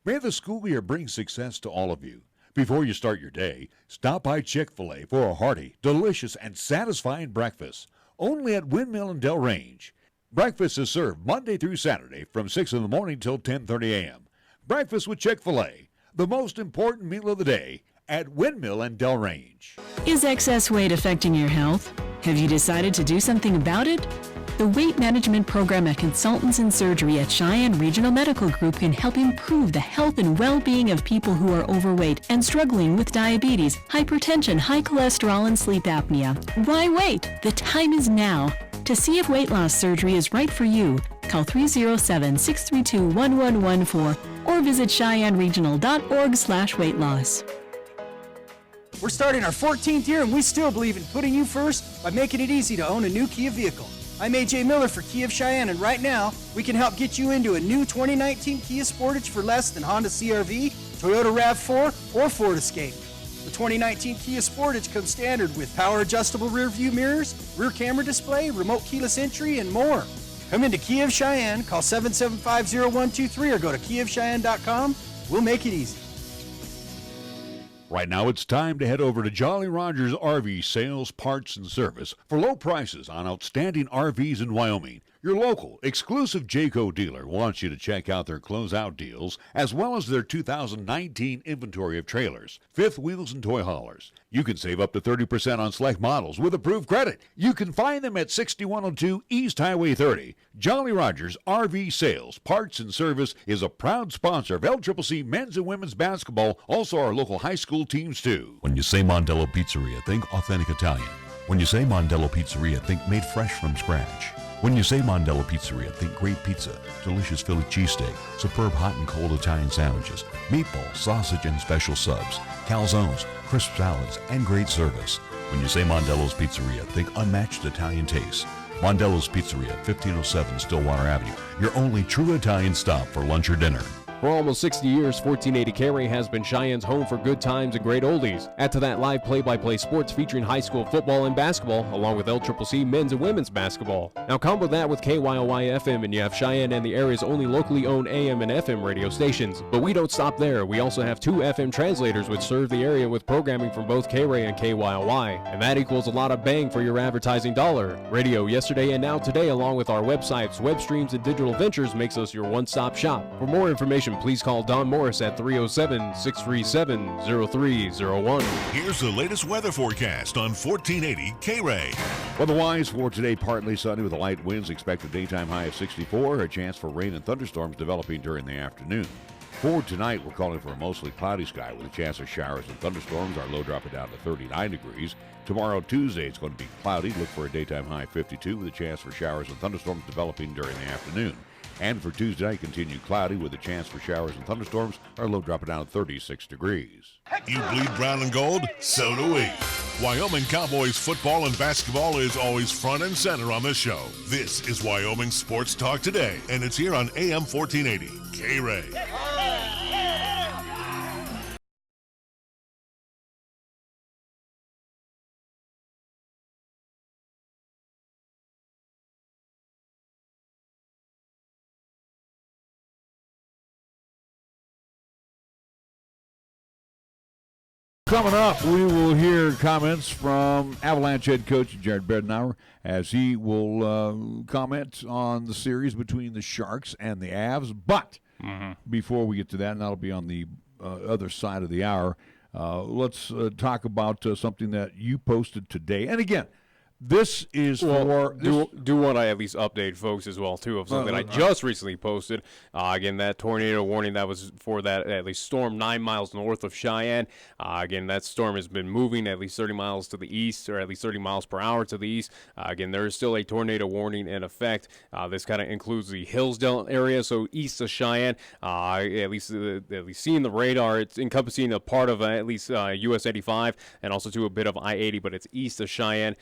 May the school year bring success to all of you. Before you start your day, stop by Chick-fil-A for a hearty, delicious, and satisfying breakfast. Only at Windmill and Del Range. Breakfast is served Monday through Saturday from 6 in the morning till 10:30 a.m. Breakfast with Chick-fil-A, the most important meal of the day at Windmill and Del Range. Is excess weight affecting your health? Have you decided to do something about it? The Weight Management Program at Consultants in Surgery at Cheyenne Regional Medical Group can help improve the health and well-being of people who are overweight and struggling with diabetes, hypertension, high cholesterol, and sleep apnea. Why wait? The time is now. To see if weight loss surgery is right for you, call 307-632-1114 or visit CheyenneRegional.org/weight loss. We're starting our 14th year and we still believe in putting you first by making it easy to own a new Kia vehicle. I'm AJ Miller for Kia of Cheyenne, and right now, we can help get you into a new 2019 Kia Sportage for less than Honda CR-V, Toyota RAV4, or Ford Escape. The 2019 Kia Sportage comes standard with power adjustable rear view mirrors, rear camera display, remote keyless entry, and more. Come into Kia of Cheyenne, call 775-0123 or go to KiaofCheyenne.com. We'll make it easy. Right now it's time to head over to Jolly Rogers RV Sales, Parts, and Service for low prices on outstanding RVs in Wyoming. Your local, exclusive Jayco dealer wants you to check out their closeout deals as well as their 2019 inventory of trailers, fifth wheels, and toy haulers. You can save up to 30% on select models with approved credit. You can find them at 6102 East Highway 30. Jolly Rogers RV Sales, Parts, and Service is a proud sponsor of LCCC men's and women's basketball, also our local high school teams too. When you say Mondello Pizzeria, think authentic Italian. When you say Mondello Pizzeria, think made fresh from scratch. When you say Mondello Pizzeria, think great pizza, delicious Philly cheesesteak, superb hot and cold Italian sandwiches, meatballs, sausage, and special subs, calzones, crisp salads, and great service. When you say Mondello's Pizzeria, think unmatched Italian taste. Mondello's Pizzeria, 1507 Stillwater Avenue, your only true Italian stop for lunch or dinner. For almost 60 years, 1480 KRAE has been Cheyenne's home for good times and great oldies. Add to that live play-by-play sports featuring high school football and basketball, along with LCCC men's and women's basketball. Now combo that with KYOY FM and you have Cheyenne and the area's only locally owned AM and FM radio stations. But we don't stop there. We also have 2 FM translators which serve the area with programming from both KRAE and KYOY. And that equals a lot of bang for your advertising dollar. Radio yesterday and now today, along with our websites, web streams, and digital ventures makes us your one-stop shop. For more information, please call Don Morris at 307-637-0301. Here's the latest weather forecast on 1480 KRAE. Weather-wise for today, partly sunny with light winds, expected daytime high of 64, a chance for rain and thunderstorms developing during the afternoon. For tonight, we're calling for a mostly cloudy sky with a chance of showers and thunderstorms. Our low dropping down to 39 degrees. Tomorrow, Tuesday, it's going to be cloudy. Look for a daytime high of 52 with a chance for showers and thunderstorms developing during the afternoon. And for Tuesday night, continue cloudy with a chance for showers and thunderstorms. Our low dropping down to 36 degrees. You bleed brown and gold? So do we. Wyoming Cowboys football and basketball is always front and center on this show. This is Wyoming Sports Talk Today, and it's here on AM 1480 KRAE. Coming up, we will hear comments from Avalanche head coach Jared Bednar as he will comment on the series between the Sharks and the Avs. But before we get to that, and that'll be on the other side of the hour, let's talk about something that you posted today. And again, this is for... Do want to at least update folks as well, too, of something I just recently posted. Again, that tornado warning that was for that at least storm 9 miles north of Cheyenne. Again, that storm has been moving at least 30 miles to the east, or at least 30 miles per hour to the east. Again, there is still a tornado warning in effect. This kind of includes the Hillsdale area, so east of Cheyenne. At least seeing the radar, it's encompassing a part of at least US 85 and also to a bit of I-80, but it's east of Cheyenne.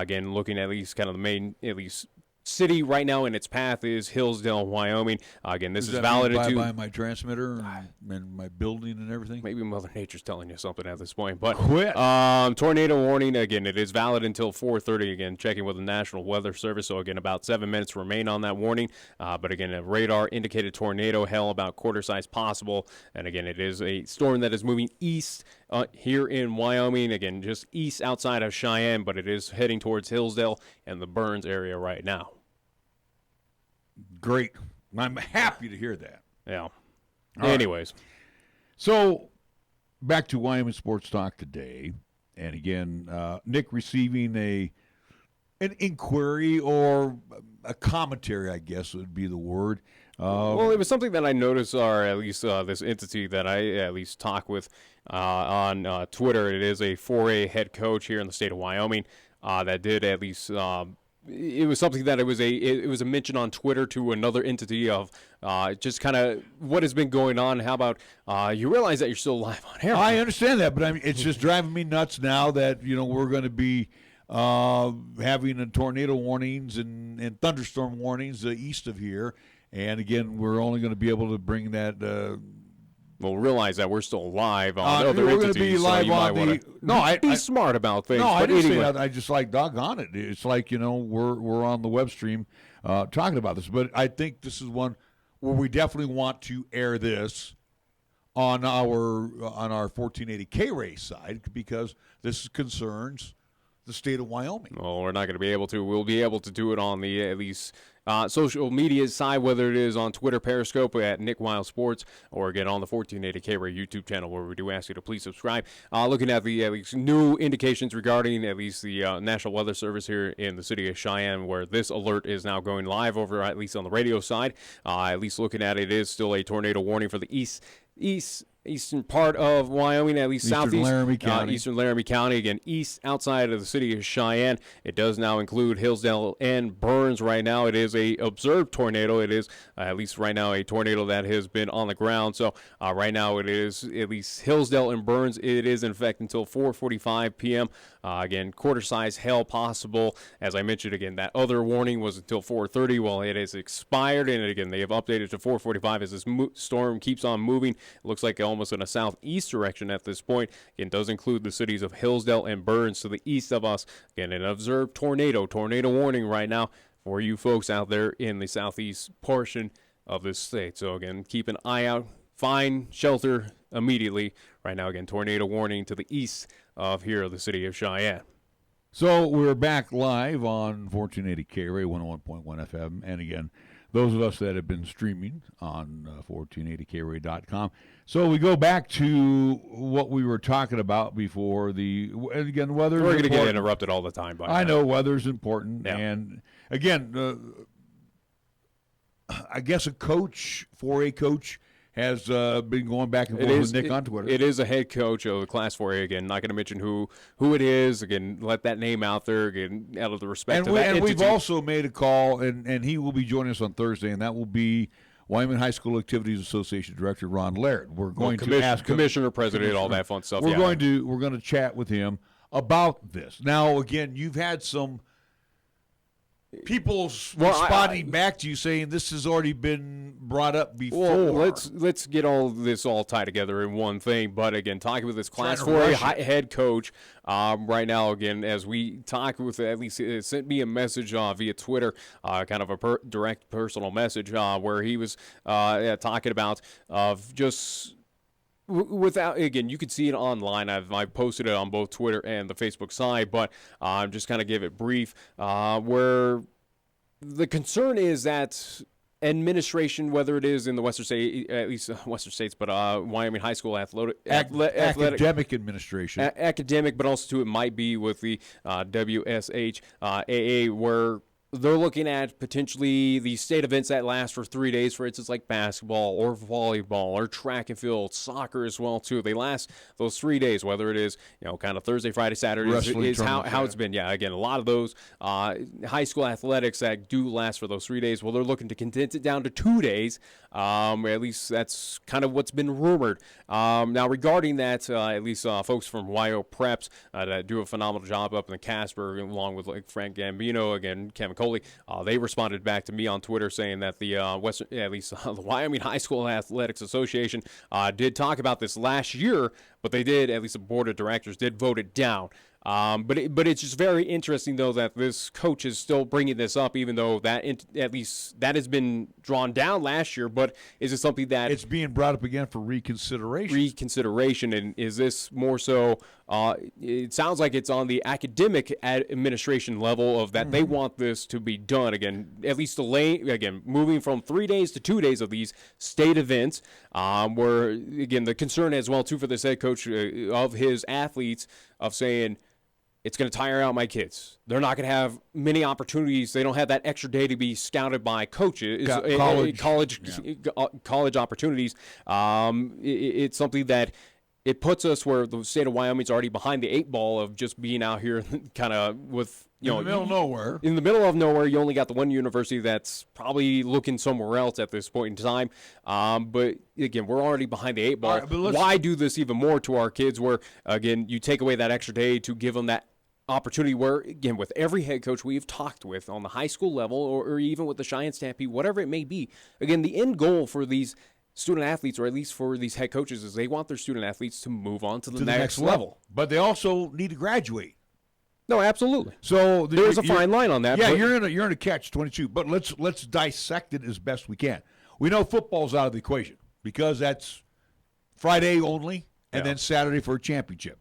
Again, looking at least kind of the main, at least city right now in its path is Hillsdale, Wyoming. Again, this is valid by my transmitter and my building and everything. Maybe Mother Nature's telling you something at this point. But quit. Tornado warning, again, it is valid until 4:30. Again, checking with the National Weather Service. So, again, about 7 minutes remain on that warning. But, again, a radar indicated tornado, hell, about quarter size possible. And, again, it is a storm that is moving east here in Wyoming. Again, just east outside of Cheyenne, but it is heading towards Hillsdale and the Burns area right now. Great. I'm happy to hear that. Yeah. Anyways. So, back to Wyoming Sports Talk today. And again, Nick receiving an inquiry or a commentary, I guess would be the word. Well, it was something that I noticed, or at least this entity that I at least talk with on Twitter. It is a 4A head coach here in the state of Wyoming that did at least... it was something that it was a mention on Twitter to another entity of just kind of what has been going on. How about you realize that you're still live on air? I understand that, but it's just driving me nuts now that we're going to be having tornado warnings and thunderstorm warnings east of here, and again we're only going to be able to bring that. Well, realize that we're still live on other we're entities. Going to be live on be smart about things. No, but I didn't anyway. say that. I just doggone it. It's like we're on the web stream talking about this, but I think this is one where we definitely want to air this on our 1480 KRAE side because this concerns the state of Wyoming. Well, we're not going to be able to. We'll be able to do it on the at least social media side, whether it is on Twitter, Periscope at Nick Wild Sports, or again on the 1480 KRAE YouTube channel, where we do ask you to please subscribe. Looking at the at least new indications regarding at least the National Weather Service here in the city of Cheyenne, where this alert is now going live over at least on the radio side. At least looking at it is still a tornado warning for the eastern part of Wyoming, at least southeast. Laramie County. Eastern Laramie County, again, east outside of the city of Cheyenne. It does now include Hillsdale and Burns right now. It is a observed tornado. It is, at least right now, a tornado that has been on the ground. So right now it is at least Hillsdale and Burns. It is in effect until 4:45 p.m. Again, quarter-size hail possible. As I mentioned, again, that other warning was until 4:30. Well, it has expired, and again, they have updated to 4:45 as this storm keeps on moving. It looks like almost in a southeast direction at this point. Again, does include the cities of Hillsdale and Burns to the east of us. Again, an observed tornado warning right now for you folks out there in the southeast portion of this state. So again, keep an eye out. Find shelter immediately. Right now, again, tornado warning to the east of here, the city of Cheyenne. So we're back live on 1480 KRAE 101.1 FM. And again, those of us that have been streaming on 1480krae.com. So we go back to what we were talking about before. And again, weather. We're going to get interrupted all the time. I know weather's important. Yeah. And again, I guess a coach, 4A coach, has been going back and forth with Nick on Twitter. It is a head coach of the Class 4A. Again, not going to mention who it is. Again, let that name out there. Again, out of the respect to that entity. We've also made a call, and he will be joining us on Thursday, and that will be Wyoming High School Activities Association Director Ron Laird. We're going to ask Commissioner, President, all that fun stuff. We're going to chat with him about this. Now, again, you've had some people responding back to you saying this has already been brought up before. Well, let's get all this all tied together in one thing. But again, talking with this Class 4A head coach right now, again, as we talk with, at least sent me a message via Twitter, kind of a direct personal message where he was talking about just Without, again, you can see it online. I've posted it on both Twitter and the Facebook side, but just kind of give it brief. Where the concern is that administration, whether it is in the Western State, at least Western States, but Wyoming High School athletic academic administration, academic, but also too it might be with the WSHAA, where they're looking at potentially the state events that last for 3 days, for instance, like basketball or volleyball or track and field, soccer as well, too. They last those 3 days, whether it is, kind of Thursday, Friday, Saturday is how it's been. Yeah, again, a lot of those high school athletics that do last for those 3 days, well, they're looking to condense it down to 2 days. At least that's kind of what's been rumored. Now, regarding that, at least folks from YO Preps that do a phenomenal job up in the Casper, along with like Frank Gambino, again, Kevin Coley, they responded back to me on Twitter saying that the the Wyoming High School Athletics Association did talk about this last year, but they did, at least the board of directors did vote it down. But it's just very interesting, though, that this coach is still bringing this up, even though at least that has been drawn down last year. But is it something that it's being brought up again for reconsideration? And is this more so? It sounds like it's on the academic administration level of that they want this to be done again. At least moving from 3 days to 2 days of these state events. Where again the concern as well too for this head coach of his athletes of saying, it's going to tire out my kids. They're not going to have many opportunities. They don't have that extra day to be scouted by coaches, college opportunities. It's something that it puts us where the state of Wyoming's already behind the 8 ball of just being out here kind of with, in the middle of nowhere. In the middle of nowhere, you only got the one university that's probably looking somewhere else at this point in time. But again, we're already behind the 8 ball. Right, why do this even more to our kids where, again, you take away that extra day to give them that opportunity where, again, with every head coach we've talked with on the high school level or even with the Cheyenne Stampede, whatever it may be, again, the end goal for these student athletes, or at least for these head coaches, is they want their student athletes to move on to the next level. But they also need to graduate. No, absolutely. So there's a fine line on that. Yeah, you're in a catch-22. But let's dissect it as best we can. We know football's out of the equation because that's Friday only, and then Saturday for a championship.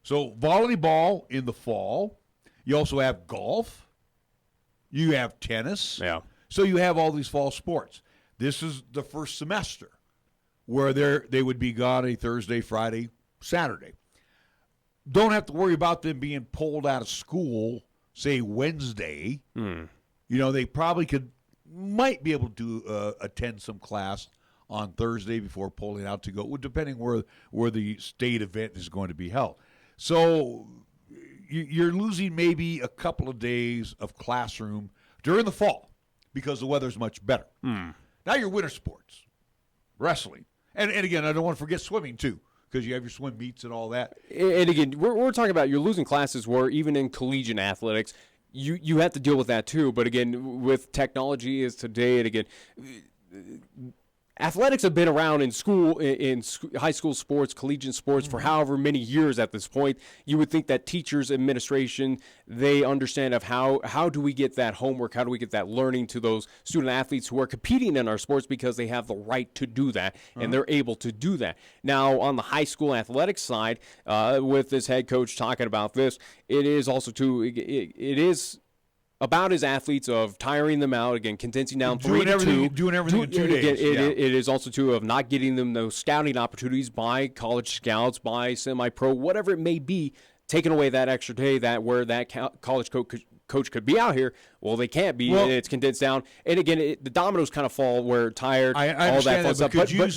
So volleyball in the fall. You also have golf. You have tennis. Yeah. So you have all these fall sports. This is the first semester where they would be gone a Thursday, Friday, Saturday. Don't have to worry about them being pulled out of school, say, Wednesday. They probably might be able to attend some class on Thursday before pulling out to go, depending where the state event is going to be held. So you're losing maybe a couple of days of classroom during the fall because the weather's much better. Now your winter sports, wrestling. And again, I don't want to forget swimming, too, because you have your swim meets and all that. And again, we're talking about you're losing classes where even in collegiate athletics, you have to deal with that, too. But again, with technology is today, and again, athletics have been around in school, in high school sports, collegiate sports for however many years at this point. You would think that teachers, administration, they understand of how do we get that homework, how do we get that learning to those student athletes who are competing in our sports because they have the right to do that, and they're able to do that. Now, on the high school athletics side, with this head coach talking about this, it is also it is about his athletes of tiring them out, again, condensing down 3 to 2. Doing everything in 2 days. It is also, too, of not getting them those scouting opportunities by college scouts, by semi-pro, whatever it may be, taking away that extra day where that college coach could be out here. Well, they can't be. Well, it's condensed down. And again, the dominoes kind of fall where tired, all that fun stuff.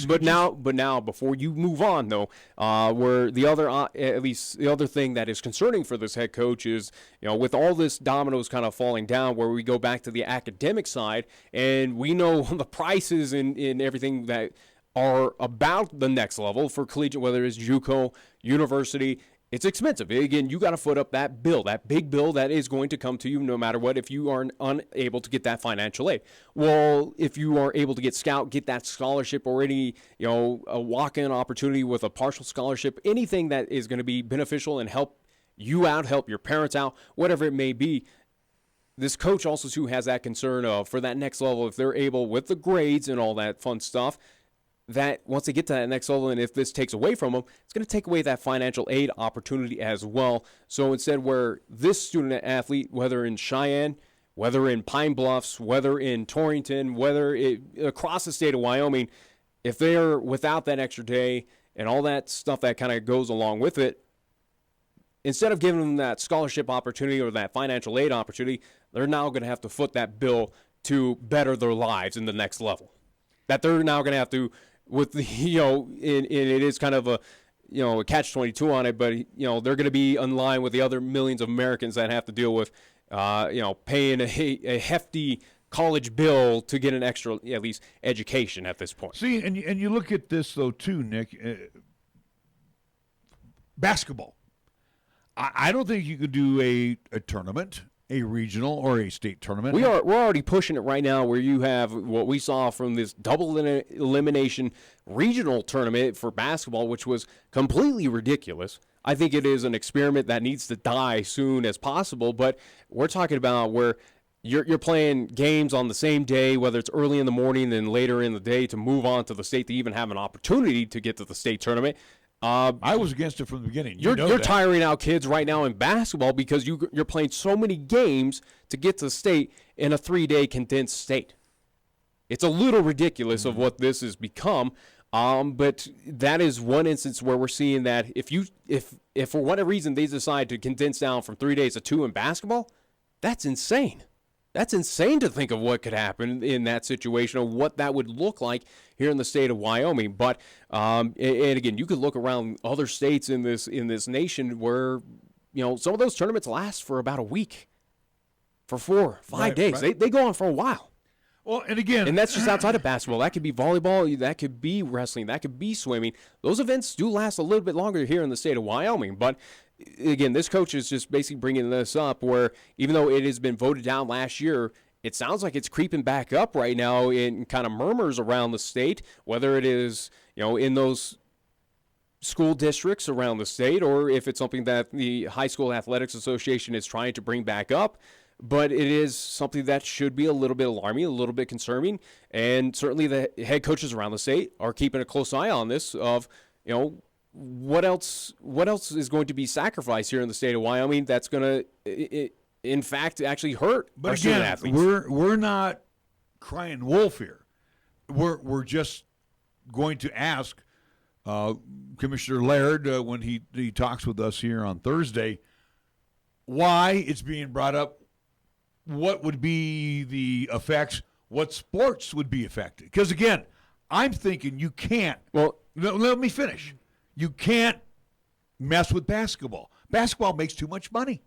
But now, before you move on, though, where the other, at least the other thing that is concerning for this head coach is, with all this dominoes kind of falling down, where we go back to the academic side, and we know the prices in everything that are about the next level for collegiate, whether it's JUCO, university. It's expensive. Again, you got to foot up that bill, that big bill that is going to come to you no matter what if you are unable to get that financial aid. Well, if you are able to get that scholarship or any, a walk-in opportunity with a partial scholarship, anything that is going to be beneficial and help you out, help your parents out, whatever it may be, this coach also too has that concern of for that next level, if they're able with the grades and all that fun stuff, that once they get to that next level, and if this takes away from them, it's going to take away that financial aid opportunity as well. So instead, where this student athlete, whether in Cheyenne, whether in Pine Bluffs, whether in Torrington, across the state of Wyoming, if they're without that extra day and all that stuff that kind of goes along with it, instead of giving them that scholarship opportunity or that financial aid opportunity, they're now going to have to foot that bill to better their lives in the next level. That they're now going to have to, with the, and it is kind of a catch-22 on it, but they're going to be in line with the other millions of Americans that have to deal with paying a hefty college bill to get an extra, at least, education at this point. See, and you look at this, though, too, Nick. Basketball. I don't think you could do a tournament, a regional or a state tournament. We're already pushing it right now, where you have what we saw from this double elimination regional tournament for basketball, which was completely ridiculous. I think it is an experiment that needs to die soon as possible, but we're talking about where you're playing games on the same day, whether it's early in the morning and later in the day, to move on to the state, to even have an opportunity to get to the state tournament. I was against it from the beginning. You're tiring out kids right now in basketball because you're playing so many games to get to the state in a 3-day condensed state. It's a little ridiculous of what this has become, but that is one instance where we're seeing that if for whatever reason they decide to condense down from 3 days to 2 in basketball, that's insane. That's insane to think of what could happen in that situation, or what that would look like here in the state of Wyoming. But and again, you could look around other states in this nation where some of those tournaments last for about a week, for 4-5 days. Right. They go on for a while. Well, and that's just outside of basketball. That could be volleyball, that could be wrestling, that could be swimming. Those events do last a little bit longer here in the state of Wyoming, but. Again, this coach is just basically bringing this up where even though it has been voted down last year, it sounds like it's creeping back up right now in kind of murmurs around the state, whether it is, in those school districts around the state, or if it's something that the High School Athletics Association is trying to bring back up. But it is something that should be a little bit alarming, a little bit concerning, and certainly the head coaches around the state are keeping a close eye on this of, what else is going to be sacrificed here in the state of Wyoming that's going to, in fact, actually hurt our student athletes? We're not crying wolf here. We're just going to ask Commissioner Laird when he talks with us here on Thursday why it's being brought up, what would be the effects, what sports would be affected. Because, again, I'm thinking you can't. Well, let me finish. You can't mess with basketball. Basketball makes too much money.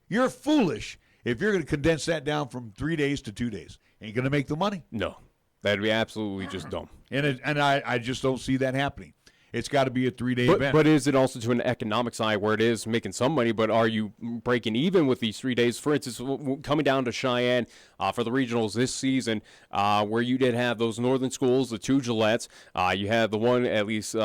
You're foolish if you're going to condense that down from 3 days to 2 days. Ain't going to make the money. No, that'd be absolutely just dumb. And I just don't see that happening. It's got to be a 3-day event. But is it also to an economic side where it is making some money, but are you breaking even with these 3 days? For instance, coming down to Cheyenne for the regionals this season, where you did have those northern schools, the 2 Gillettes, you had the one at least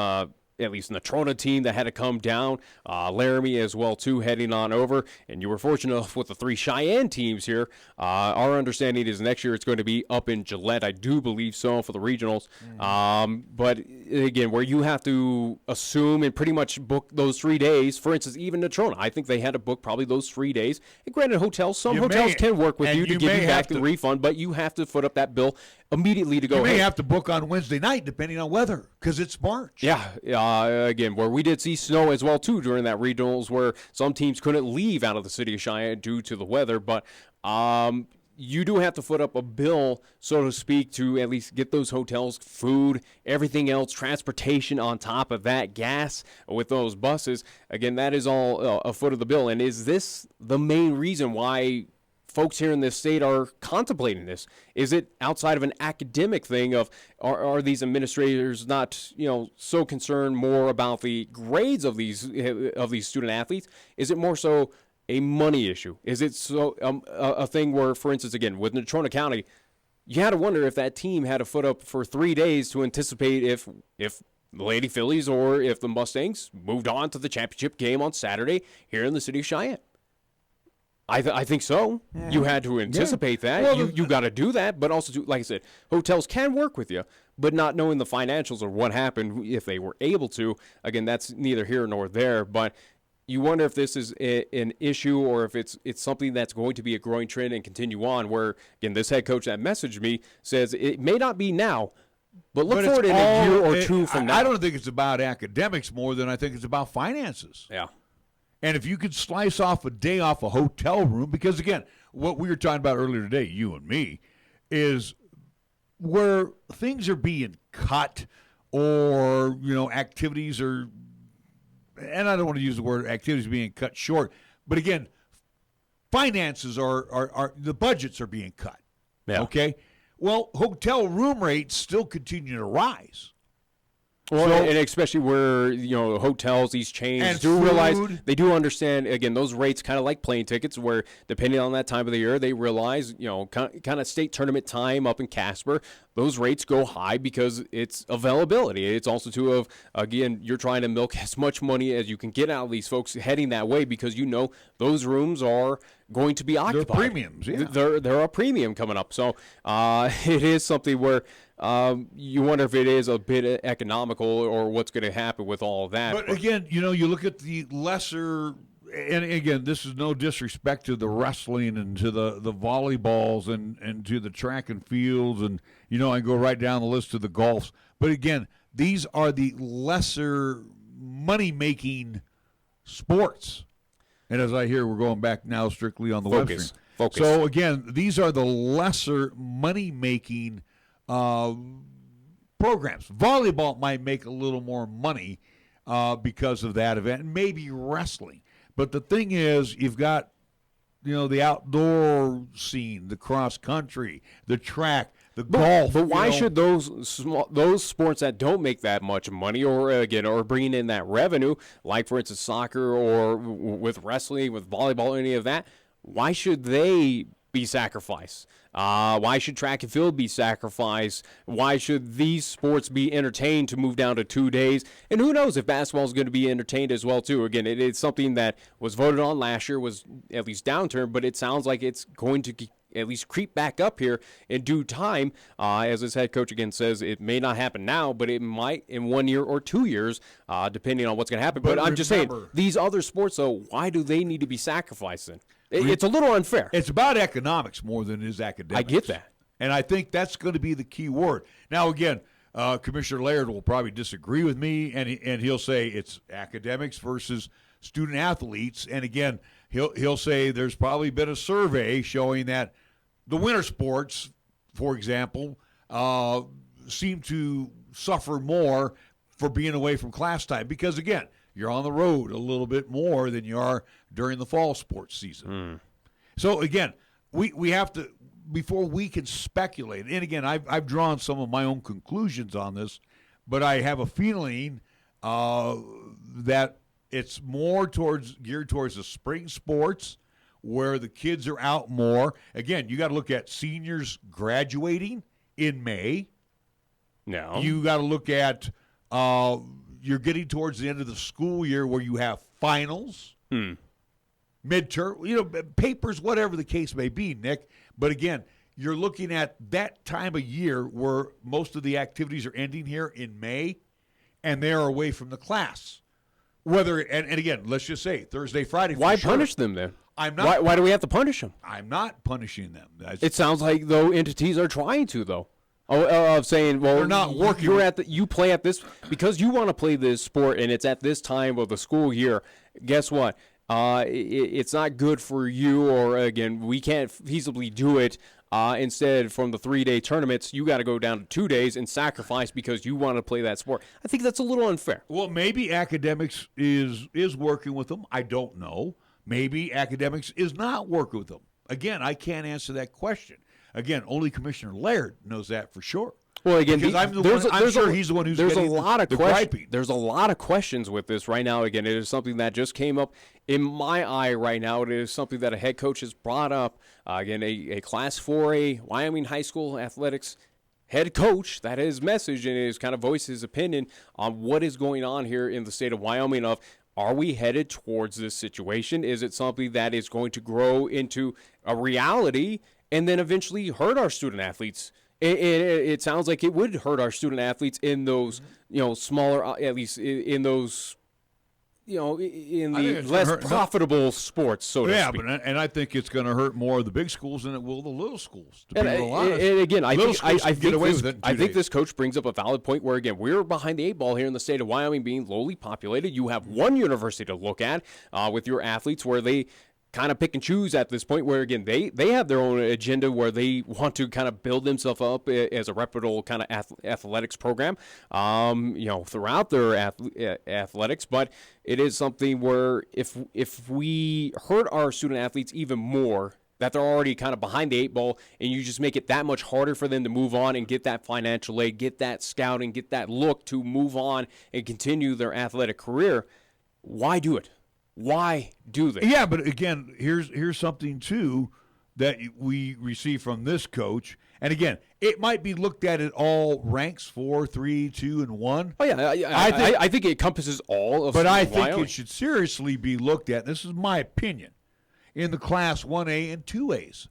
Natrona team that had to come down, Laramie as well too, heading on over, and you were fortunate enough with the 3 Cheyenne teams here. Our understanding is next year it's going to be up in Gillette, I do believe so, for the regionals. But again, where you have to assume and pretty much book those 3 days, for instance, even Natrona, I think they had to book probably those 3 days. And granted, some hotels can work with you to give you back the refund, but you have to foot up that bill immediately to go. You may have to book on Wednesday night, depending on weather, because it's March. Yeah. Again, where we did see snow as well too during that regionals, where some teams couldn't leave out of the city of Cheyenne due to the weather, but you do have to foot up a bill, so to speak, to at least get those hotels, food, everything else, transportation on top of that, gas with those buses. Again, that is all a foot of the bill. And is this the main reason why folks here in this state are contemplating this? Is it outside of an academic thing of are these administrators not so concerned more about the grades of these student athletes? Is it more so a money issue? Is it so a thing where, for instance, again with Natrona County, you had to wonder if that team had to foot up for 3 days to anticipate if the Lady Phillies or if the Mustangs moved on to the championship game on Saturday here in the city of Cheyenne. I think so. Yeah. You had to anticipate that. Well, you got to do that, but also, like I said, hotels can work with you, but not knowing the financials or what happened if they were able to. Again, that's neither here nor there, but you wonder if this is an issue or if it's something that's going to be a growing trend and continue on where, again, this head coach that messaged me says it may not be now, but look forward in a year or two from now. I don't think it's about academics more than I think it's about finances. Yeah. And if you could slice off a day off a hotel room, because, again, what we were talking about earlier today, you and me, is where things are being cut or, activities are, and I don't want to use the word activities being cut short, but, again, finances are the budgets are being cut. Yeah. Okay? Well, hotel room rates still continue to rise. Well, So- and especially where, hotels, these chains And do realize, food. they do understand, again, those rates kind of like plane tickets where depending on that time of the year, they realize, kind of state tournament time up in Casper, those rates go high because it's availability. It's also too of, again, you're trying to milk as much money as you can get out of these folks heading that way because those rooms are going to be occupied. They're premiums, yeah. They're a premium coming up. So it is something where you wonder if it is a bit economical or what's going to happen with all of that. But again, you look at the lesser, and again, this is no disrespect to the wrestling and to the volleyballs and to the track and fields, and I go right down the list to the golfs. But again, these are the lesser money-making sports. And as I hear, we're going back now strictly on the web stream. Focus. So again, these are the lesser money-making programs. Volleyball might make a little more money because of that event, and maybe wrestling. But the thing is, you've got, the outdoor scene, the cross country, the track, the golf. But why should those sports that don't make that much money, or bringing in that revenue, like for instance soccer or with wrestling, with volleyball, any of that, why should they be sacrificed? Why should track and field be sacrificed? Why should these sports be entertained to move down to 2 days? And who knows if basketball is going to be entertained as well, too. Again, it is something that was voted on last year, was at least downturn, but it sounds like it's going to at least creep back up here in due time. As his head coach again says, it may not happen now, but it might in 1 year or 2 years, depending on what's going to happen. But I'm just saying, these other sports, though, why do they need to be sacrificed then? It's a little unfair. It's about economics more than it is academics. I get that. And I think that's going to be the key word. Now, again, Commissioner Laird will probably disagree with me, and he'll say it's academics versus student athletes. And again, he'll say there's probably been a survey showing that the winter sports, for example, seem to suffer more for being away from class time because, again, you're on the road a little bit more than you are during the fall sports season. So, again, we have to, before we can speculate, and again, I've drawn some of my own conclusions on this, but I have a feeling that it's more geared towards the spring sports where the kids are out more. Again, you got to look at seniors graduating in May. No. You got to look at you're getting towards the end of the school year where you have finals, midterm, papers, whatever the case may be, Nick. But again, you're looking at that time of year where most of the activities are ending here in May, and they're away from the class. And again, let's just say Thursday, Friday. Why punish them then? I'm not. Why do we have to punish them? I'm not punishing them. It sounds like though entities are trying to though. Of saying, well, they're not working. You play at this because you want to play this sport, and it's at this time of the school year. Guess what? It's not good for you, or again, we can't feasibly do it. Instead, from the 3-day tournaments, you got to go down to 2 days and sacrifice because you want to play that sport. I think that's a little unfair. Well, maybe academics is working with them. I don't know. Maybe academics is not working with them. Again, I can't answer that question. Again, only Commissioner Laird knows that for sure. Well, again, because I'm sure he's the one who's there's getting a lot of the questions. griping. There's a lot of questions with this right now. Again, it is something that just came up in my eye right now. It is something that a head coach has brought up. Again, a Class 4A Wyoming High School athletics head coach that has messaged and has kind of voiced his opinion on what is going on here in the state of Wyoming of Are we headed towards this situation? Is it something that is going to grow into a reality and then eventually hurt our student athletes? It sounds like it would hurt our student athletes in those, smaller, at least in those, in the less profitable sports, so to speak. Yeah, and I think it's going to hurt more the big schools than it will the little schools. To be honest. And again, I think this this coach brings up a valid point where, again, we're behind the 8 ball here in the state of Wyoming being lowly populated. You have one university to look at with your athletes where they kind of pick and choose at this point where, again, they have their own agenda where they want to kind of build themselves up as a reputable kind of athletics program, throughout their athletics. But it is something where if we hurt our student athletes even more, that they're already kind of behind the 8 ball, and you just make it that much harder for them to move on and get that financial aid, get that scouting, get that look to move on and continue their athletic career, why do it? Why do they? Yeah, but again, here's something too that we receive from this coach. And again, it might be looked at all ranks 4, 3, 2, and 1. Oh yeah, I think it encompasses all of. But I think Wyoming. it should seriously be looked at. This is my opinion in the class 1A and 2As,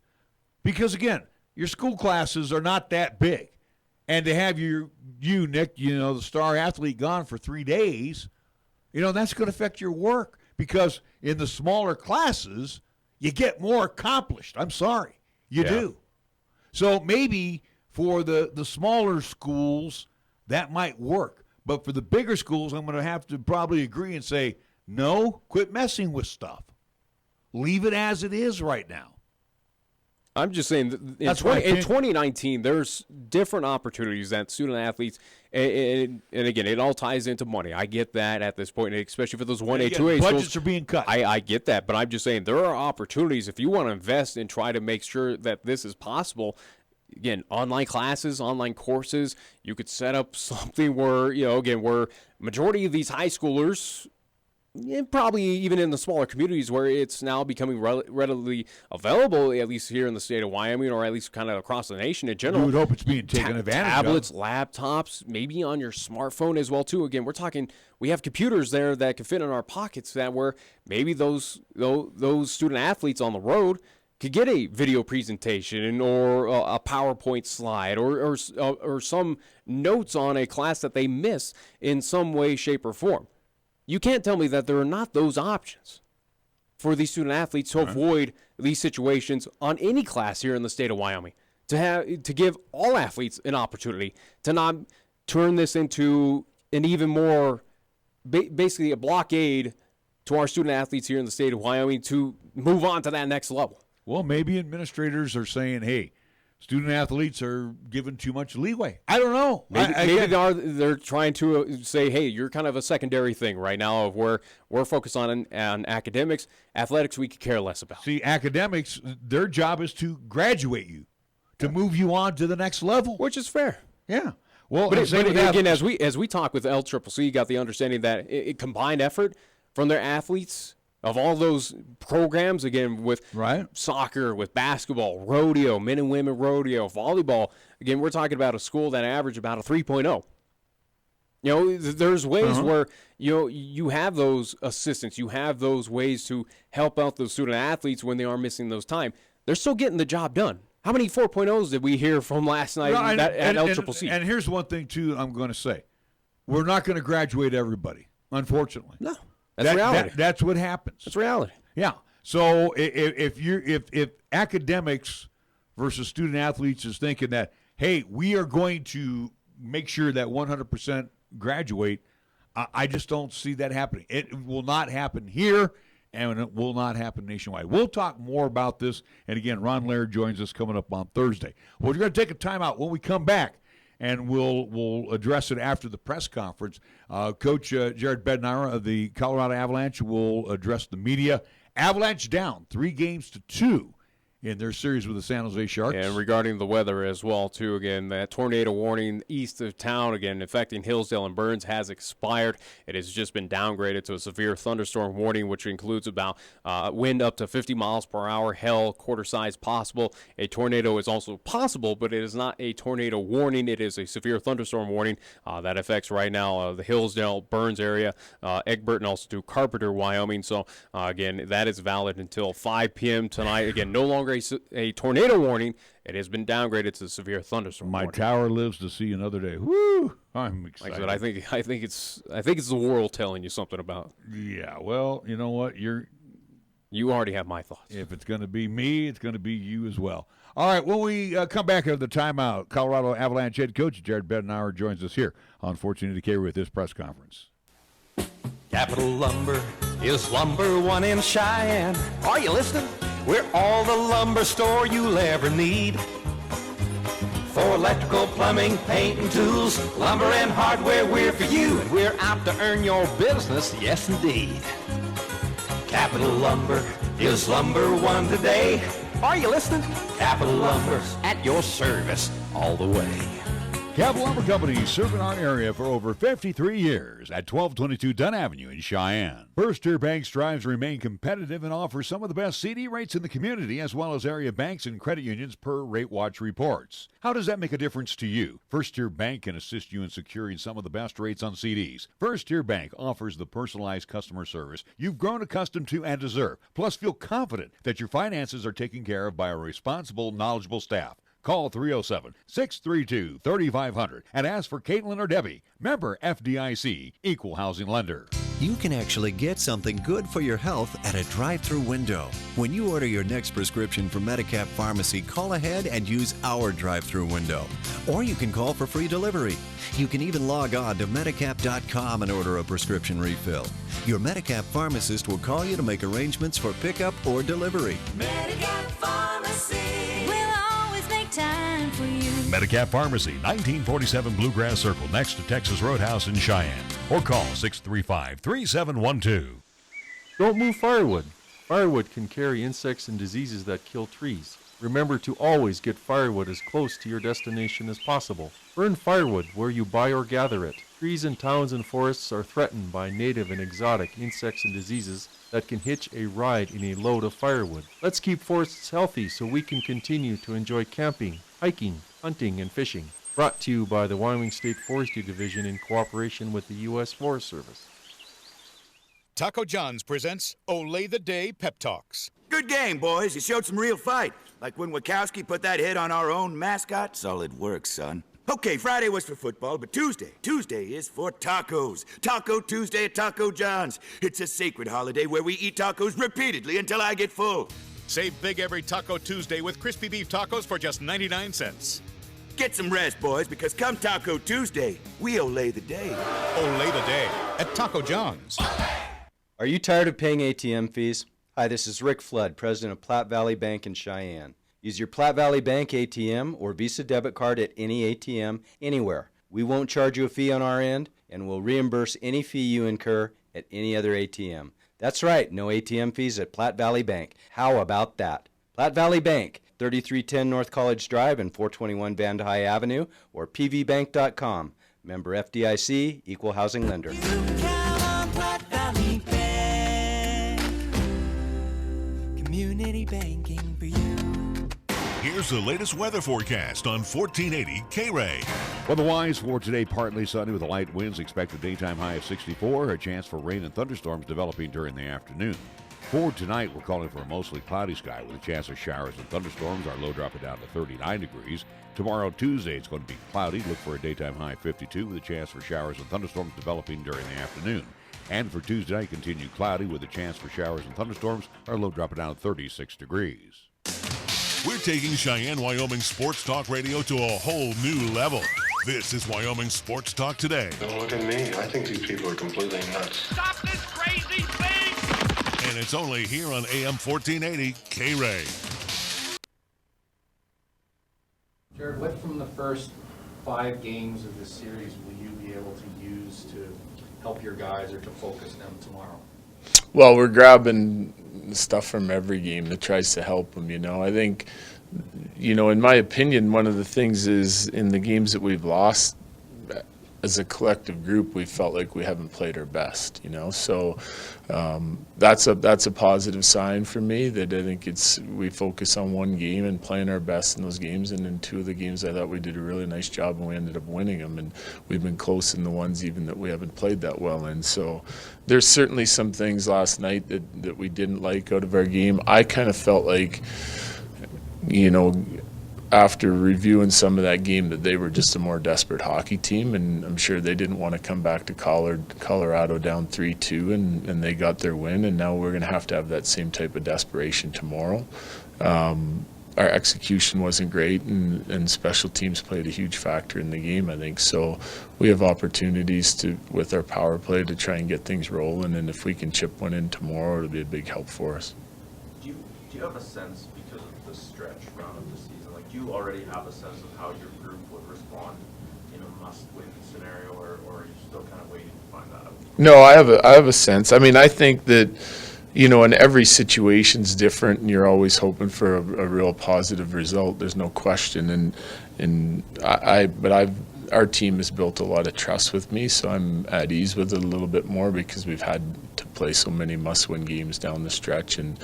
because again, your school classes are not that big, and to have you Nick, the star athlete gone for 3 days, that's going to affect your work. Because in the smaller classes, you get more accomplished. I'm sorry. You do. So maybe for the smaller schools, that might work. But for the bigger schools, I'm going to have to probably agree and say, no, quit messing with stuff. Leave it as it is right now. I'm just saying, in 2019, there's different opportunities that student athletes, and again, it all ties into money. I get that at this point, especially for those 1A, 2A schools. Budgets are being cut. I get that, but I'm just saying there are opportunities if you want to invest and try to make sure that this is possible. Again, online classes, online courses, you could set up something where, where majority of these high schoolers, probably even in the smaller communities where it's now becoming readily available, at least here in the state of Wyoming, or at least kind of across the nation in general. You would hope it's being taken advantage tablets, of. laptops, maybe on your smartphone as well, too. Again, we're talking, we have computers there that can fit in our pockets that where maybe those student athletes on the road could get a video presentation or a PowerPoint slide or some notes on a class that they miss in some way, shape, or form. You can't tell me that there are not those options for these student athletes to avoid these situations on any class here in the state of Wyoming, to give all athletes an opportunity to not turn this into an even more, basically a blockade to our student athletes here in the state of Wyoming to move on to that next level. Well, maybe administrators are saying, hey, student athletes are given too much leeway. I don't know. Maybe they're trying to say, hey, you're kind of a secondary thing right now of where we're focused on academics. Athletics, we could care less about. See, academics, their job is to graduate you, to move you on to the next level. Which is fair. Yeah. Well, but again, as we talk with LCCC, you got the understanding that it combined effort from their athletes of all those programs, again, with soccer, with basketball, rodeo, men and women rodeo, volleyball. Again, we're talking about a school that averaged about a 3.0. There's ways where, you have those assistants. You have those ways to help out those student athletes when they are missing those time. They're still getting the job done. How many 4.0s did we hear from last night at LCCC? And here's one thing, too, I'm going to say. We're not going to graduate everybody, unfortunately. No. That's reality. That's what happens. That's reality. Yeah. So if academics versus student athletes is thinking that, hey, we are going to make sure that 100% graduate, I just don't see that happening. It will not happen here, and it will not happen nationwide. We'll talk more about this. And again, Ron Laird joins us coming up on Thursday. Well, we're going to take a timeout. When we come back, and we'll address it after the press conference. Coach Jared Bednar of the Colorado Avalanche will address the media. Avalanche down 3-2 in their series with the San Jose Sharks. And regarding the weather as well, too, again, that tornado warning east of town, again, affecting Hillsdale and Burns has expired. It has just been downgraded to a severe thunderstorm warning, which includes about wind up to 50 miles per hour, hail, quarter size possible. A tornado is also possible, but it is not a tornado warning. It is a severe thunderstorm warning that affects right now the Hillsdale, Burns area, Egbert, and also to Carpenter, Wyoming. So, again, that is valid until 5 p.m. tonight. Again, no longer a tornado warning. It has been downgraded to severe thunderstorm warning. My tower lives to see another day. Woo! I'm excited. Like I said, I think it's the world telling you something about. Yeah. Well, you know what? You already have my thoughts. If it's going to be me, it's going to be you as well. All right. When we come back out of the timeout, Colorado Avalanche head coach Jared Bednar joins us here on 1480 KRAE with this press conference. Capital Lumber is number one in Cheyenne. Are you listening? We're all the lumber store you'll ever need. For electrical, plumbing, paint, and tools, lumber and hardware, we're for you. And we're out to earn your business, yes indeed. Capital Lumber is number one today. Are you listening? Capital Lumber's at your service all the way. Capital Lumber Company, serving our area for over 53 years at 1222 Dunn Avenue in Cheyenne. First Tier Bank strives to remain competitive and offers some of the best CD rates in the community, as well as area banks and credit unions per Rate Watch reports. How does that make a difference to you? First Tier Bank can assist you in securing some of the best rates on CDs. First Tier Bank offers the personalized customer service you've grown accustomed to and deserve. Plus, feel confident that your finances are taken care of by a responsible, knowledgeable staff. Call 307-632-3500 and ask for Caitlin or Debbie. Member FDIC, Equal Housing Lender. You can actually get something good for your health at a drive-through window. When you order your next prescription from Medicap Pharmacy, call ahead and use our drive-through window. Or you can call for free delivery. You can even log on to Medicap.com and order a prescription refill. Your Medicap pharmacist will call you to make arrangements for pickup or delivery. Medicap Pharmacy will always make time for you. Medicap Pharmacy, 1947 Bluegrass Circle, next to Texas Roadhouse in Cheyenne. Or call 635-3712. Don't move firewood. Firewood can carry insects and diseases that kill trees. Remember to always get firewood as close to your destination as possible. Burn firewood where you buy or gather it. Trees in towns and forests are threatened by native and exotic insects and diseases that can hitch a ride in a load of firewood. Let's keep forests healthy so we can continue to enjoy camping, hiking, hunting, and fishing. Brought to you by the Wyoming State Forestry Division in cooperation with the U.S. Forest Service. Taco John's presents Olay the Day Pep Talks. Good game, boys. You showed some real fight. Like when Wachowski put that hit on our own mascot. Solid work, son. Okay, Friday was for football, but Tuesday is for tacos. Taco Tuesday at Taco John's. It's a sacred holiday where we eat tacos repeatedly until I get full. Save big every Taco Tuesday with crispy beef tacos for just 99 cents. Get some rest, boys, because come Taco Tuesday, we olay the day. Olay the day at Taco John's. Are you tired of paying ATM fees? Hi, this is Rick Flood, president of Platte Valley Bank in Cheyenne. Use your Platte Valley Bank ATM or Visa debit card at any ATM anywhere. We won't charge you a fee on our end, and we'll reimburse any fee you incur at any other ATM. That's right, no ATM fees at Platte Valley Bank. How about that? Platte Valley Bank, 3310 North College Drive and 421 Van High Avenue, or pvbank.com. Member FDIC, Equal Housing Lender. Community banking for you. Here's the latest weather forecast on 1480 KRAE. Weather-wise for today, partly sunny with the light winds. Expect a daytime high of 64. A chance for rain and thunderstorms developing during the afternoon. For tonight, we're calling for a mostly cloudy sky with a chance of showers and thunderstorms. Our low dropping down to 39 degrees. Tomorrow, Tuesday, it's going to be cloudy. Look for a daytime high of 52 with a chance for showers and thunderstorms developing during the afternoon. And for Tuesday night, continue cloudy with a chance for showers and thunderstorms. Our low dropping down to 36 degrees. We're taking Cheyenne, Wyoming Sports Talk Radio to a whole new level. This is Wyoming Sports Talk Today. Don't look at me. I think these people are completely nuts. Stop this crazy thing! And it's only here on AM 1480 KRAE. Jared, what from the first 5 games of this series will you be able to use to help your guys or to focus them tomorrow? Well, we're grabbing stuff from every game that tries to help them, I think, in my opinion, one of the things is in the games that we've lost as a collective group, we felt like we haven't played our best, so that's a positive sign for me, that I think we focus on one game and playing our best in those games, and in 2 of the games I thought we did a really nice job and we ended up winning them, and we've been close in the ones even that we haven't played that well in. So there's certainly some things last night that we didn't like out of our game. I kind of felt like, after reviewing some of that game, that they were just a more desperate hockey team, and I'm sure they didn't want to come back to Colorado down 3-2, and they got their win, and now we're going to have that same type of desperation tomorrow. Our execution wasn't great, and special teams played a huge factor in the game, I think. So we have opportunities with our power play to try and get things rolling, and if we can chip one in tomorrow, it'll be a big help for us. Do you have a sense, because of the stretch round of the season, do you already have a sense of how your group would respond in a must-win scenario, or are you still kind of waiting to find that out? No, I have a sense. I mean, I think that, and every situation's different, and you're always hoping for a real positive result. There's no question. Our team has built a lot of trust with me, so I'm at ease with it a little bit more, because we've had to play so many must-win games down the stretch, and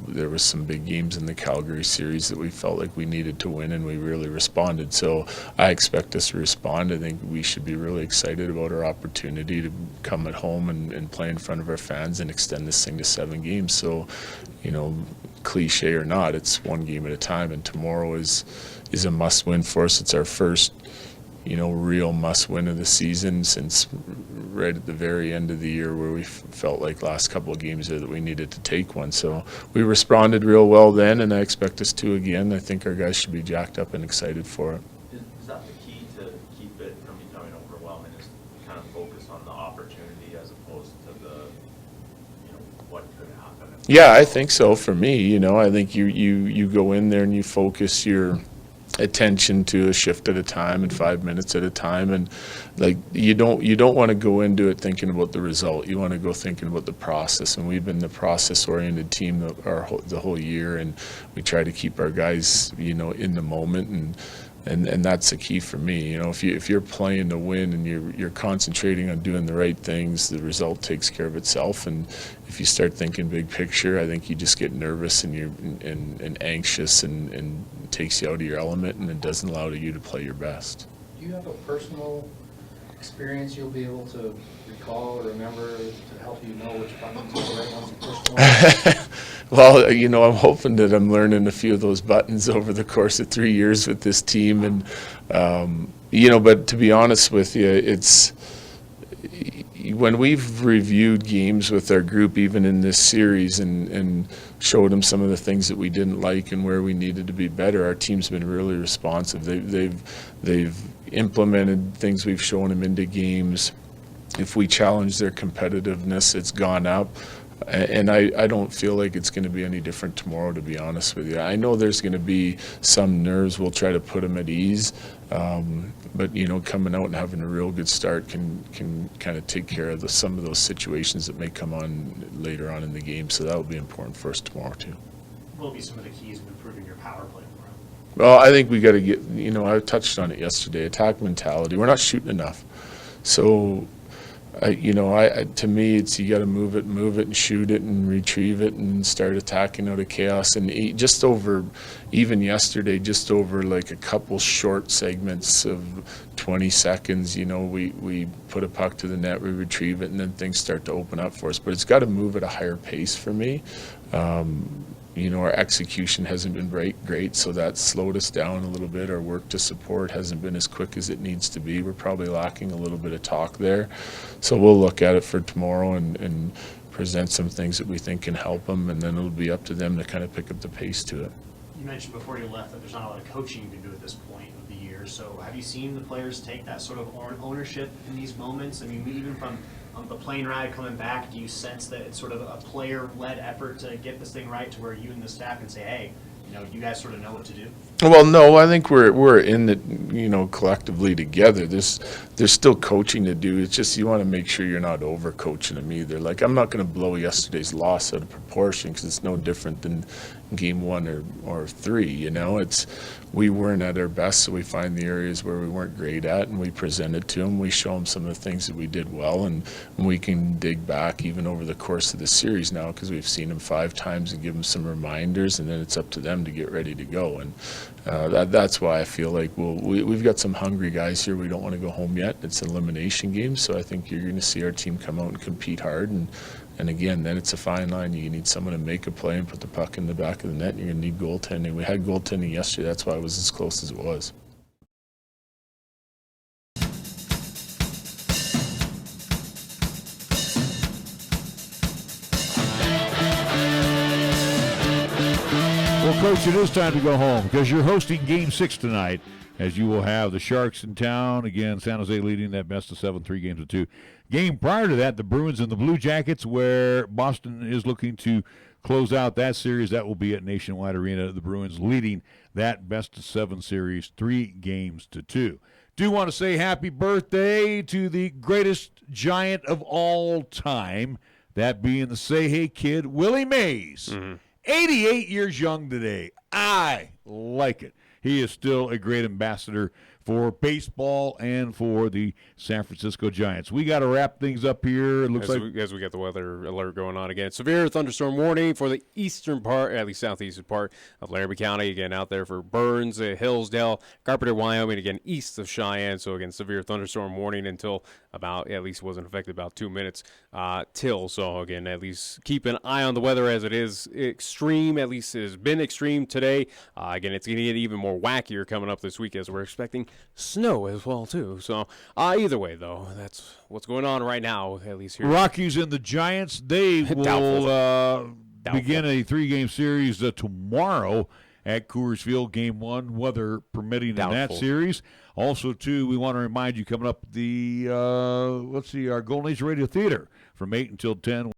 there was some big games in the Calgary series that we felt like we needed to win, and we really responded. So I expect us to respond. I think we should be really excited about our opportunity to come at home and play in front of our fans and extend this thing to 7 games. So, cliche or not, it's one game at a time, and tomorrow is a must-win for us. It's our first, real must-win of the season since right at the very end of the year, where we felt like last couple of games there that we needed to take one. So we responded real well then, and I expect us to again. I think our guys should be jacked up and excited for it. Is that the key to keep it from becoming overwhelming, is kind of focus on the opportunity as opposed to the, what could happen? Yeah, I think so for me. I think you go in there and you focus your attention to a shift at a time and 5 minutes at a time, and you don't want to go into it thinking about the result. You want to go thinking about the process, and we've been the process-oriented team the whole year, and we try to keep our guys in the moment, and that's the key for me. If you're playing to win and you're concentrating on doing the right things, the result takes care of itself. And if you start thinking big picture, I think you just get nervous and anxious, and takes you out of your element, and it doesn't allow you to play your best. Do you have a personal experience you'll be able to recall or remember to help you know which buttons are the right ones to push more? Well, I'm hoping that I'm learning a few of those buttons over the course of 3 years with this team, and but to be honest with you, it's when we've reviewed games with our group, even in this series, and showed them some of the things that we didn't like and where we needed to be better, our team's been really responsive. They've implemented things we've shown them into games. If we challenge their competitiveness, it's gone up. And I don't feel like it's going to be any different tomorrow, to be honest with you. I know there's going to be some nerves. We'll try to put them at ease. But, coming out and having a real good start can kind of take care of some of those situations that may come on later on in the game. So that will be important for us tomorrow, too. What will be some of the keys in improving your power play tomorrow? Well, I think we got to get, I touched on it yesterday, attack mentality. We're not shooting enough. So, to me, it's you got to move it, and shoot it, and retrieve it, and start attacking out of chaos. And even yesterday, just over like a couple short segments of 20 seconds, we put a puck to the net, we retrieve it, and then things start to open up for us. But it's got to move at a higher pace for me. Our execution hasn't been great, so that slowed us down a little bit. Our work to support hasn't been as quick as it needs to be. We're probably lacking a little bit of talk there. So we'll look at it for tomorrow and present some things that we think can help them, and then it'll be up to them to kind of pick up the pace to it. You mentioned before you left that there's not a lot of coaching you can do at this point of the year. So have you seen the players take that sort of ownership in these moments? I mean, even from the plane ride coming back, do you sense that it's sort of a player-led effort to get this thing right, to where you and the staff can say, hey, you guys sort of know what to do? Well, no, I think we're in it, collectively together. There's still coaching to do. It's just you want to make sure you're not over-coaching them either. Like, I'm not going to blow yesterday's loss out of proportion because it's no different than game 1 or 3, we weren't at our best, so we find the areas where we weren't great at, and we present it to them. We show them some of the things that we did well, and we can dig back even over the course of the series now because we've seen them 5 times and give them some reminders, and then it's up to them to get ready to go. And that's why I feel like we've got some hungry guys here. We don't want to go home yet. It's an elimination game, so I think you're going to see our team come out and compete hard. And again, then it's a fine line. You need someone to make a play and put the puck in the back of the net, and you're going to need goaltending. We had goaltending yesterday. That's why it was as close as it was. Well, Coach, it is time to go home because you're hosting Game 6 tonight, as you will have the Sharks in town. Again, San Jose leading that best of 7, 3 games to 2. Game prior to that, the Bruins and the Blue Jackets, where Boston is looking to close out that series. That will be at Nationwide Arena. The Bruins leading that best of 7 series 3 games to 2. Do want to say happy birthday to the greatest Giant of all time, that being the Say Hey Kid, Willie Mays. 88 years young today. I like it. He is still a great ambassador for baseball and for the San Francisco Giants. We got to wrap things up here. It looks as we got the weather alert going on again. Severe thunderstorm warning for the eastern part, at least southeastern part of Laramie County. Again, out there for Burns, Hillsdale, Carpenter, Wyoming. Again, east of Cheyenne. So again, severe thunderstorm warning until about, at least wasn't affected about 2 minutes till. So again, at least keep an eye on the weather as it is extreme. At least it has been extreme today. Again, it's going to get even more wackier coming up this week as we're expecting snow as well too. So either way though, that's what's going on right now, at least here. Rockies and the Giants, they will begin a 3-game series tomorrow at Coors Field. Game 1, weather permitting in that series. Also too, we want to remind you, coming up the our Golden Age Radio Theater from 8 until 10.